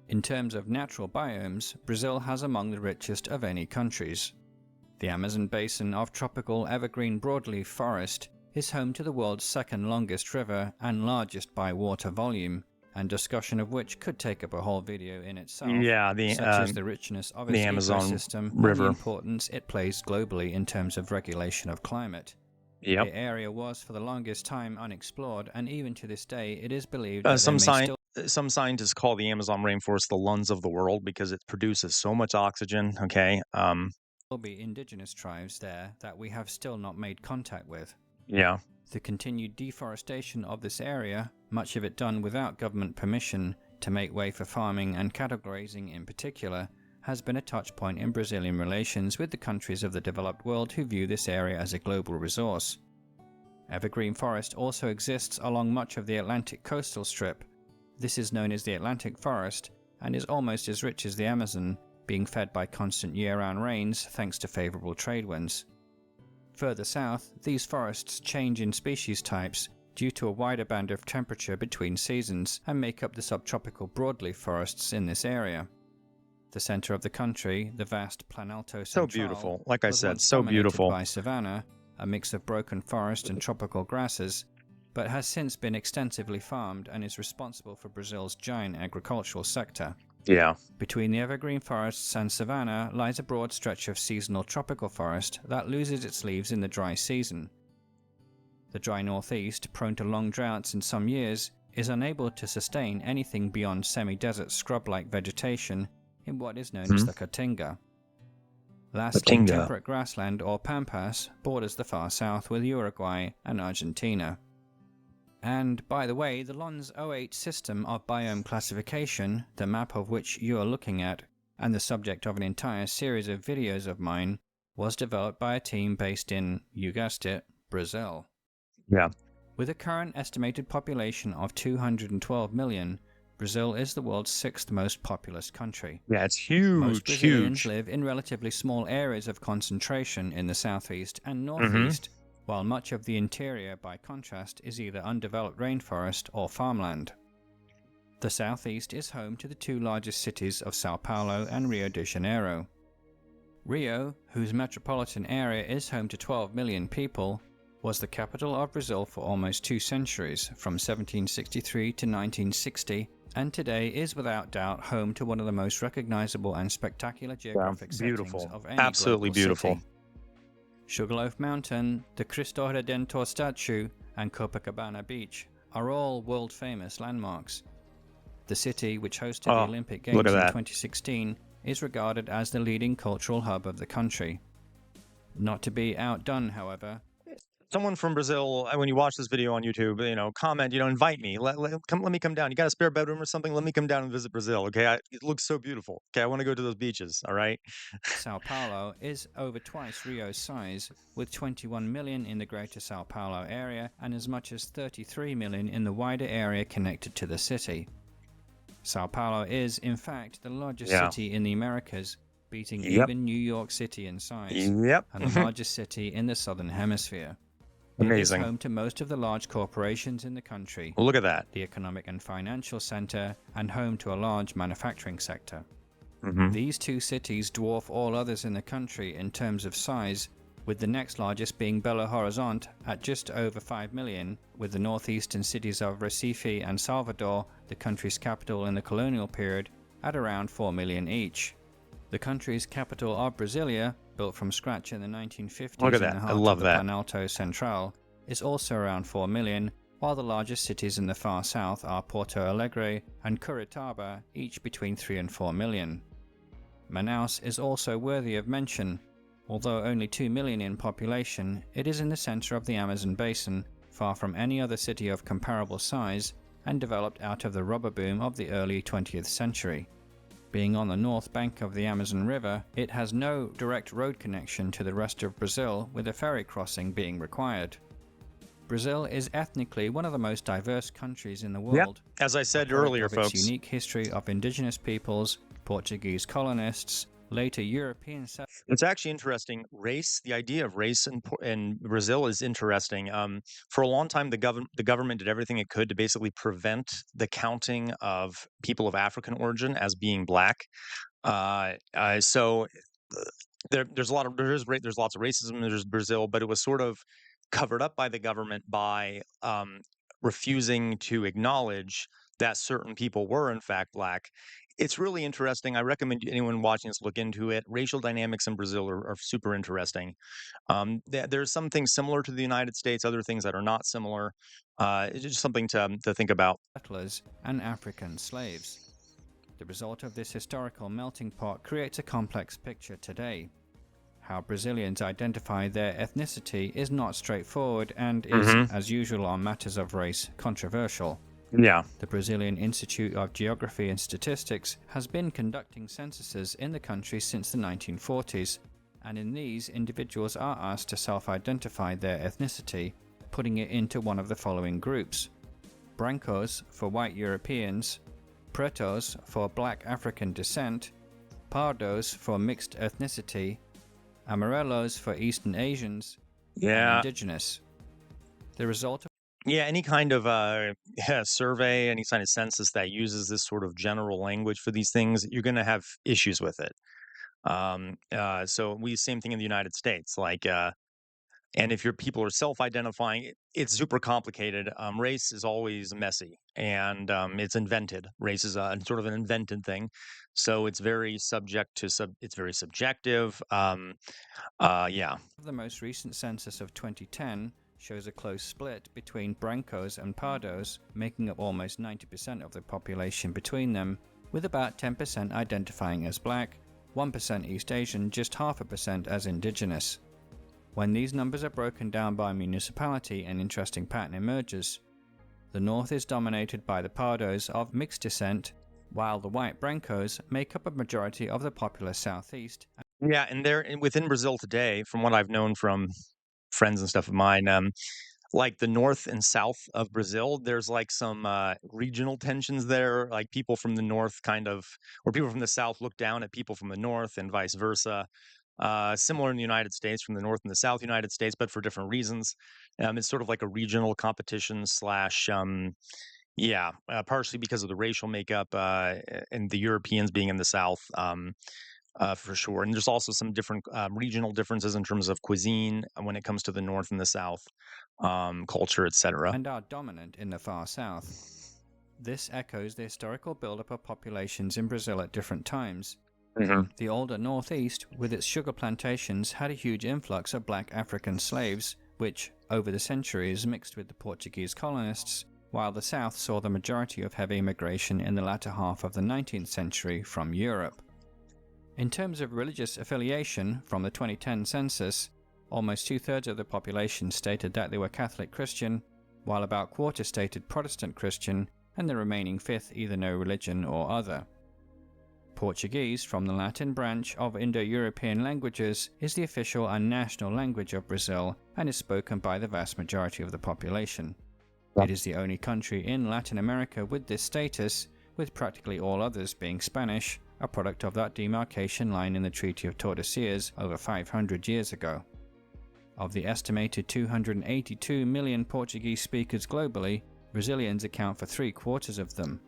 B: In terms of natural biomes, Brazil has among the richest of any countries. The Amazon basin of tropical evergreen broadleaf forest is home to the world's second longest river and largest by water volume, and discussion of which could take up a whole video in itself, such as the richness of its
A: Amazon
B: ecosystem
A: River.
B: and the importance it plays globally in terms of regulation of climate.
A: Yep.
B: The area was for the longest time unexplored, and even to this day it is believed that
A: some scientists call the Amazon rainforest the lungs of the world because it produces so much oxygen, okay?
B: Will be indigenous tribes there that we have still not made contact with.
A: Yeah.
B: The continued deforestation of this area, much of it done without government permission to make way for farming and cattle grazing in particular, has been a touchpoint in Brazilian relations with the countries of the developed world who view this area as a global resource. Evergreen forest also exists along much of the Atlantic coastal strip. This is known as the Atlantic forest and is almost as rich as the Amazon, being fed by constant year-round rains thanks to favorable trade winds. Further south, these forests change in species types due to a wider band of temperature between seasons and make up the subtropical broadleaf forests in this area. The center of the country, the vast Planalto Central,
A: so beautiful. Like I said, so
B: dominated
A: beautiful.
B: by savanna, a mix of broken forest and tropical grasses, but has since been extensively farmed and is responsible for Brazil's giant agricultural sector.
A: Yeah.
B: Between the evergreen forests and savanna lies a broad stretch of seasonal tropical forest that loses its leaves in the dry season. The dry northeast, prone to long droughts in some years, is unable to sustain anything beyond semi-desert scrub-like vegetation in what is known as the Caatinga. Lastly, temperate grassland or pampas borders the far south with Uruguay and Argentina. And, by the way, the LONS 08 system of biome classification, the map of which you are looking at, and the subject of an entire series of videos of mine, was developed by a team based in, you guessed it, Brazil.
A: Yeah.
B: With a current estimated population of 212 million, Brazil is the world's sixth most populous country.
A: Yeah, it's huge.
B: Most Brazilians live in relatively small areas of concentration in the southeast and northeast, while much of the interior, by contrast, is either undeveloped rainforest or farmland. The southeast is home to the two largest cities of Sao Paulo and Rio de Janeiro. Rio, whose metropolitan area is home to 12 million people, was the capital of Brazil for almost 2 centuries, from 1763 to 1960, and today is without doubt home to one of the most recognizable and spectacular geographic settings of any
A: absolutely
B: global
A: beautiful
B: city. Sugarloaf Mountain, the Cristo Redentor statue, and Copacabana Beach are all world-famous landmarks. The city, which hosted the Olympic Games in 2016, is regarded as the leading cultural hub of the country. Not to be outdone, however,
A: someone from Brazil, when you watch this video on YouTube, comment, invite me. Let me come down. You got a spare bedroom or something? Let me come down and visit Brazil, okay? It looks so beautiful. Okay, I want to go to those beaches, all right?
B: Sao Paulo is over twice Rio's size, with 21 million in the greater Sao Paulo area and as much as 33 million in the wider area connected to the city. Sao Paulo is, in fact, the largest city in the Americas, beating even New York City in size, and the largest city in the Southern Hemisphere. It is
A: Amazing.
B: home to most of the large corporations in the country,
A: Well, look at that.
B: the economic and financial center, and home to a large manufacturing sector.
A: Mm-hmm.
B: These two cities dwarf all others in the country in terms of size, with the next largest being Belo Horizonte at just over 5 million, with the northeastern cities of Recife and Salvador, the country's capital in the colonial period, at around 4 million each. The country's capital of Brasilia, built from scratch in the 1950s
A: Look at
B: in
A: that.
B: the
A: I
B: heart
A: love
B: of the
A: that.
B: Planalto Central, is also around 4 million, while the largest cities in the far south are Porto Alegre and Curitiba, each between 3 and 4 million. Manaus is also worthy of mention. Although only 2 million in population, it is in the center of the Amazon basin, far from any other city of comparable size, and developed out of the rubber boom of the early 20th century. Being on the north bank of the Amazon River, it has no direct road connection to the rest of Brazil, with a ferry crossing being required. Brazil is ethnically one of the most diverse countries in the world.
A: As I
B: A
A: said
B: product
A: earlier,
B: of its
A: folks.
B: unique history of indigenous peoples, Portuguese colonists, later European settlers.
A: It's actually interesting. The idea of race in Brazil is interesting. For a long time, the government did everything it could to basically prevent the counting of people of African origin as being black. So there's lots of racism in Brazil, but it was sort of covered up by the government by refusing to acknowledge that certain people were in fact black. It's really interesting. I recommend anyone watching this look into it. Racial dynamics in Brazil are super interesting. There's some things similar to the United States, other things that are not similar. It's just something to think about.
B: And African slaves. The result of this historical melting pot creates a complex picture today. How Brazilians identify their ethnicity is not straightforward and is, as usual on matters of race, controversial.
A: Yeah.
B: The Brazilian Institute of Geography and Statistics has been conducting censuses in the country since the 1940s, and in these, individuals are asked to self-identify their ethnicity, putting it into one of the following groups: brancos for white Europeans, pretos for black African descent, pardos for mixed ethnicity, amarelos for Eastern Asians, and indigenous. The result of
A: any kind of survey, any kind of census that uses this sort of general language for these things, you're going to have issues with it. So same thing in the United States. And if your people are self-identifying, it's super complicated. Race is always messy, and it's invented. Race is sort of an invented thing, so it's very it's very subjective. Yeah.
B: The most recent census of 2010 shows a close split between brancos and pardos, making up almost 90% of the population between them, with about 10% identifying as black, 1% East Asian, just 0.5% as indigenous. When these numbers are broken down by municipality, an interesting pattern emerges. The north is dominated by the pardos of mixed descent, while the white brancos make up a majority of the populous southeast.
A: Yeah, and within Brazil today, from what I've known from friends and stuff of mine, like the north and south of Brazil, there's like some regional tensions there. Like people from the north or people from the south look down at people from the north and vice versa. Similar in the United States, from the north and the south United States, but for different reasons. It's sort of like a regional competition slash, partially because of the racial makeup and the Europeans being in the south. For sure. And there's also some different regional differences in terms of cuisine when it comes to the North and the South, culture, etc.
B: And are dominant in the far south. This echoes the historical buildup of populations in Brazil at different times. The older Northeast, with its sugar plantations, had a huge influx of black African slaves, which, over the centuries, mixed with the Portuguese colonists, while the South saw the majority of heavy immigration in the latter half of the 19th century from Europe. In terms of religious affiliation, from the 2010 census, almost 2/3 of the population stated that they were Catholic Christian, while about a quarter stated Protestant Christian, and the remaining fifth either no religion or other. Portuguese, from the Latin branch of Indo-European languages, is the official and national language of Brazil and is spoken by the vast majority of the population. It is the only country in Latin America with this status, with practically all others being Spanish, a product of that demarcation line in the Treaty of Tordesillas over 500 years ago. Of the estimated 282 million Portuguese speakers globally, Brazilians account for 3/4 of them.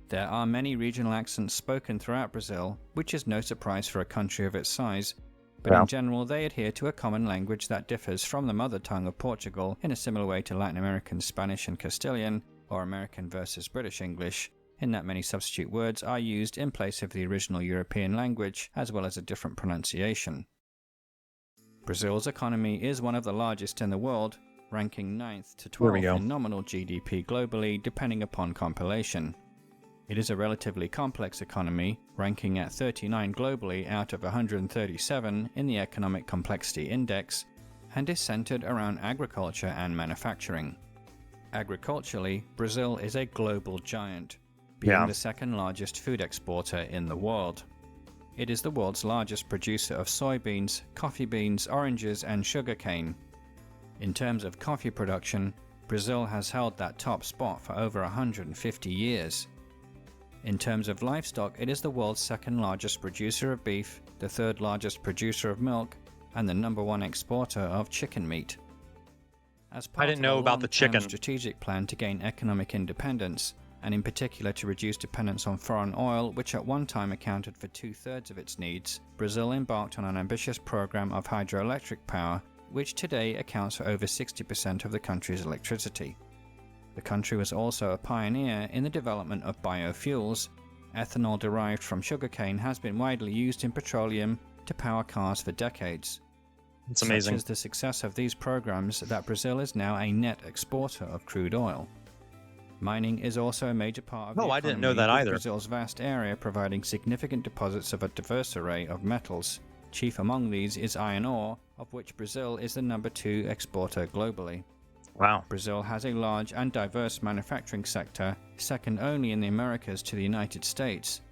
B: There are many regional accents spoken throughout Brazil, which is no surprise for a country of its size, but in general they adhere to a common language that differs from the mother tongue of Portugal in a similar way to Latin American Spanish and Castilian, or American versus British English, in that many substitute words are used in place of the original European language, as well as a different pronunciation. Brazil's economy is one of the largest in the world, ranking 9th to 12th in nominal GDP globally, depending upon compilation. It is a relatively complex economy, ranking at 39 globally out of 137 in the Economic Complexity Index, and is centered around agriculture and manufacturing. Agriculturally, Brazil is a global giant, being the second largest food exporter in the world. It is the world's largest producer of soybeans, coffee beans, oranges, and sugarcane. In terms of coffee production, Brazil has held that top spot for over 150 years. In terms of livestock, it is the world's second largest producer of beef, the third largest producer of milk, and the #1 exporter of chicken meat. As part of a long-term strategic plan to gain economic independence, and in particular to reduce dependence on foreign oil, which at one time accounted for 2/3 of its needs, Brazil embarked on an ambitious program of hydroelectric power, which today accounts for over 60% of the country's electricity. The country was also a pioneer in the development of biofuels. Ethanol derived from sugarcane has been widely used in petroleum to power cars for decades.
A: It's amazing.
B: Such is the success of these programs that Brazil is now a net exporter of crude oil. Mining is also a major part of the economy,
A: I didn't know that either.
B: with Brazil's vast area providing significant deposits of a diverse array of metals. Chief among these is iron ore, of which Brazil is the #2 exporter globally.
A: Wow.
B: Brazil has a large and diverse manufacturing sector, second only in the Americas to the United States.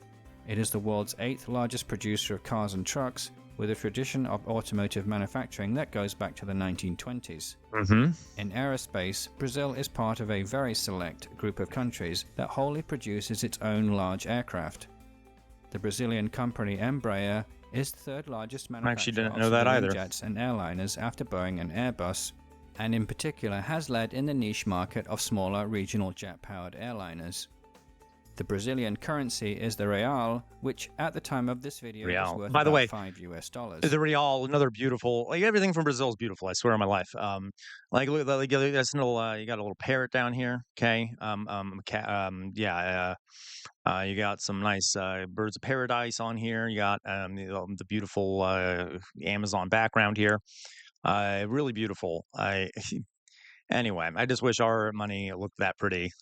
B: It is the world's 8th largest producer of cars and trucks, with a tradition of automotive manufacturing that goes back to the 1920s. In aerospace, Brazil is part of a very select group of countries that wholly produces its own large aircraft. The Brazilian company Embraer is the third largest manufacturer of civilian jets and airliners after Boeing and Airbus, and in particular has led in the niche market of smaller regional jet-powered airliners. The Brazilian currency is the real, which at the time of this video is worth
A: By the way,
B: $5.
A: The real, another beautiful, everything from Brazil is beautiful, I swear on my life. Look, that's you got a little parrot down here, okay? You got some nice birds of paradise on here. You got the beautiful Amazon background here. Really beautiful. Anyway, I just wish our money looked that pretty.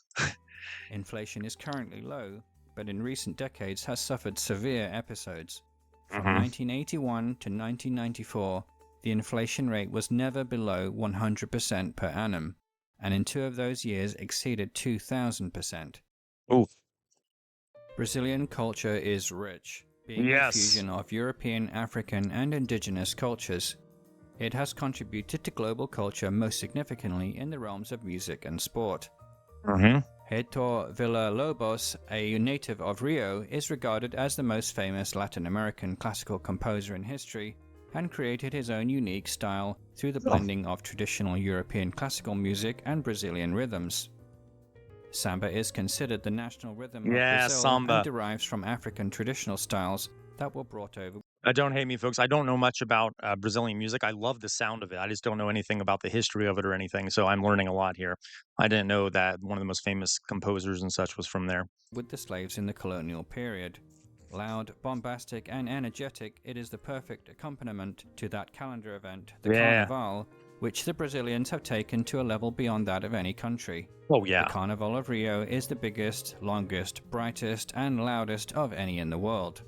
B: Inflation is currently low, but in recent decades has suffered severe episodes. From 1981 to 1994, the inflation rate was never below 100% per annum, and in 2 of those years exceeded 2,000%.
A: Oof.
B: Brazilian culture is rich, being a fusion of European, African, and indigenous cultures. It has contributed to global culture most significantly in the realms of music and sport. Heitor Villa-Lobos, a native of Rio, is regarded as the most famous Latin American classical composer in history and created his own unique style through the blending of traditional European classical music and Brazilian rhythms. Samba is considered the national rhythm of Brazil and derives from African traditional styles that were brought over.
A: Don't hate me, folks. I don't know much about Brazilian music. I love the sound of it. I just don't know anything about the history of it or anything, so I'm learning a lot here. I didn't know that one of the most famous composers and such was from there.
B: With the slaves in the colonial period. Loud, bombastic, and energetic, it is the perfect accompaniment to that calendar event, the Carnival, which the Brazilians have taken to a level beyond that of any country. The Carnival of Rio is the biggest, longest, brightest, and loudest of any in the world.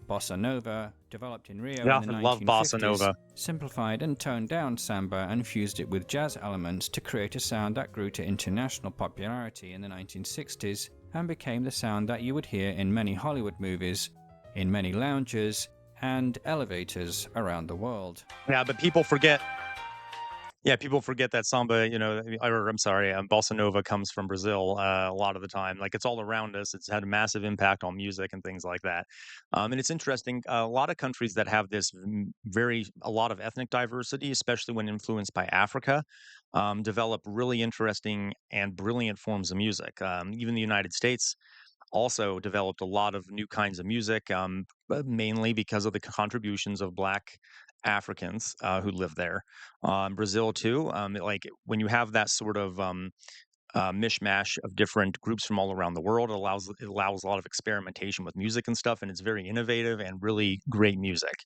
B: Bossa Nova, developed in Rio in the 1950s, simplified and toned down samba and fused it with jazz elements to create a sound that grew to international popularity in the 1960s and became the sound that you would hear in many Hollywood movies, in many lounges, and elevators around the world.
A: Yeah, but people forget Yeah, people forget that samba, or I'm sorry, bossa nova comes from Brazil a lot of the time. Like it's all around us. It's had a massive impact on music and things like that. And it's interesting. A lot of countries that have this a lot of ethnic diversity, especially when influenced by Africa, develop really interesting and brilliant forms of music. Even the United States also developed a lot of new kinds of music, but mainly because of the contributions of Black Africans who live there. Brazil too, like when you have that sort of mishmash of different groups from all around the world, it allows a lot of experimentation with music and stuff, and it's very innovative and really great music.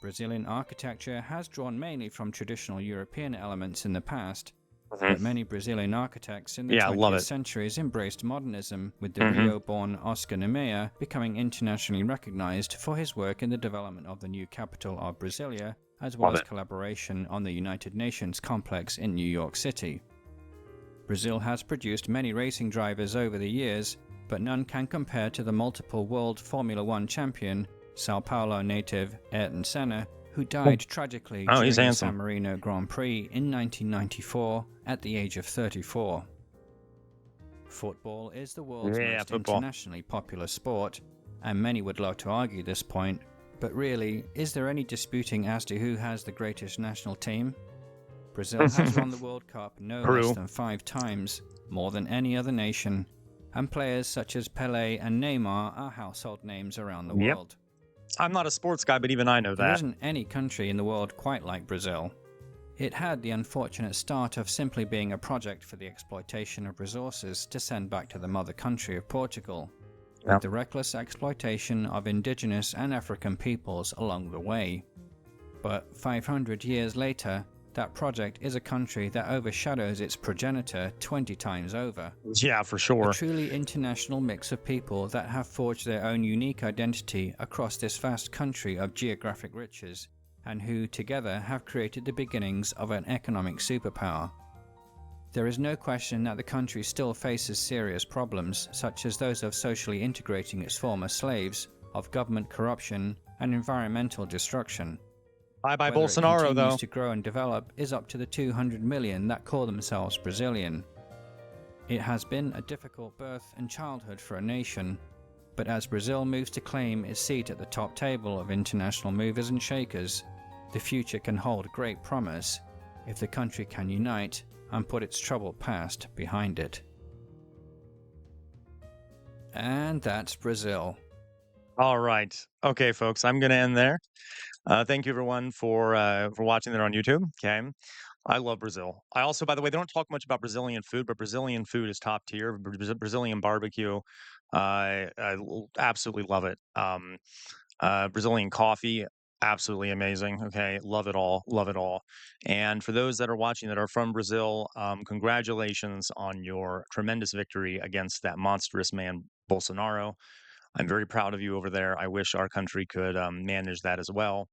B: Brazilian architecture has drawn mainly from traditional European elements in the past,
A: Mhm.
B: but many Brazilian architects in the
A: Yeah, I love
B: 20th
A: it.
B: century embraced modernism, with the
A: Hmm.
B: Rio-born Oscar Niemeyer becoming internationally recognized for his work in the development of the new capital of Brasilia, as well
A: Love
B: as
A: it.
B: collaboration on the United Nations complex in New York City. Brazil has produced many racing drivers over the years, but none can compare to the multiple world Formula One champion, Sao Paulo native Ayrton Senna, who died tragically
A: Oh, he's
B: during the
A: handsome.
B: San Marino Grand Prix in 1994 at the age of 34. Football is the world's
A: Yeah,
B: most
A: football.
B: internationally popular sport, and many would love to argue this point, but really, is there any disputing as to who has the greatest national team? Brazil has won the World Cup no less
A: Peru.
B: than 5 times, more than any other nation, and players such as Pelé and Neymar are household names around the
A: Yep.
B: world.
A: I'm not a sports guy, but even I know
B: There
A: that.
B: isn't any country in the world quite like Brazil. It had the unfortunate start of simply being a project for the exploitation of resources to send back to the mother country of Portugal, with
A: Yep.
B: the reckless exploitation of indigenous and African peoples along the way. But 500 years later, that project is a country that overshadows its progenitor 20 times over.
A: Yeah, for
B: A
A: sure.
B: truly international mix of people that have forged their own unique identity across this vast country of geographic riches, and who together have created the beginnings of an economic superpower. There is no question that the country still faces serious problems, such as those of socially integrating its former slaves, of government corruption, and environmental destruction.
A: Bye bye
B: Whether it
A: Bolsonaro,
B: continues
A: though.
B: to grow and develop is up to the 200 million that call themselves Brazilian. It has been a difficult birth and childhood for a nation, but as Brazil moves to claim its seat at the top table of international movers and shakers, the future can hold great promise if the country can unite and put its troubled past behind it. And that's Brazil.
A: All right. Okay, folks, I'm going to end there. Thank you everyone for watching there on YouTube. Okay. I love Brazil. I also, by the way, they don't talk much about Brazilian food, but Brazilian food is top tier. Brazilian barbecue, absolutely love it. Brazilian coffee, absolutely amazing. Okay, love it all, love it all. And for those that are watching that are from Brazil, congratulations on your tremendous victory against that monstrous man Bolsonaro. I'm very proud of you over there. I wish our country could manage that as well.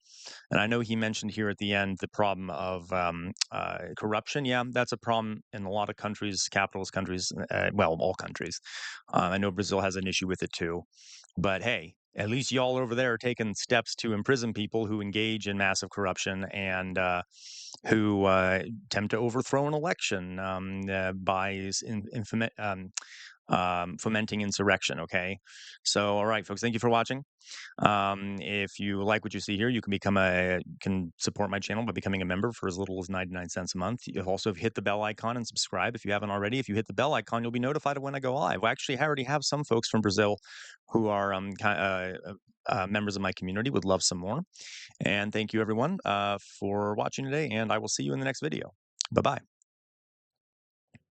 A: And I know he mentioned here at the end the problem of corruption. Yeah, that's a problem in a lot of countries, capitalist countries, well, all countries. I know Brazil has an issue with it too. But hey, at least y'all over there are taking steps to imprison people who engage in massive corruption and who attempt to overthrow an election by fomenting insurrection. Okay. So, all right, folks, thank you for watching. If you like what you see here, you can support my channel by becoming a member for as little as 99 cents a month. You also hit the bell icon and subscribe if you haven't already. If you hit the bell icon, you'll be notified of when I go live. I already have some folks from Brazil who are members of my community. Would love some more. And thank you everyone for watching today, and I will see you in the next video. Bye bye.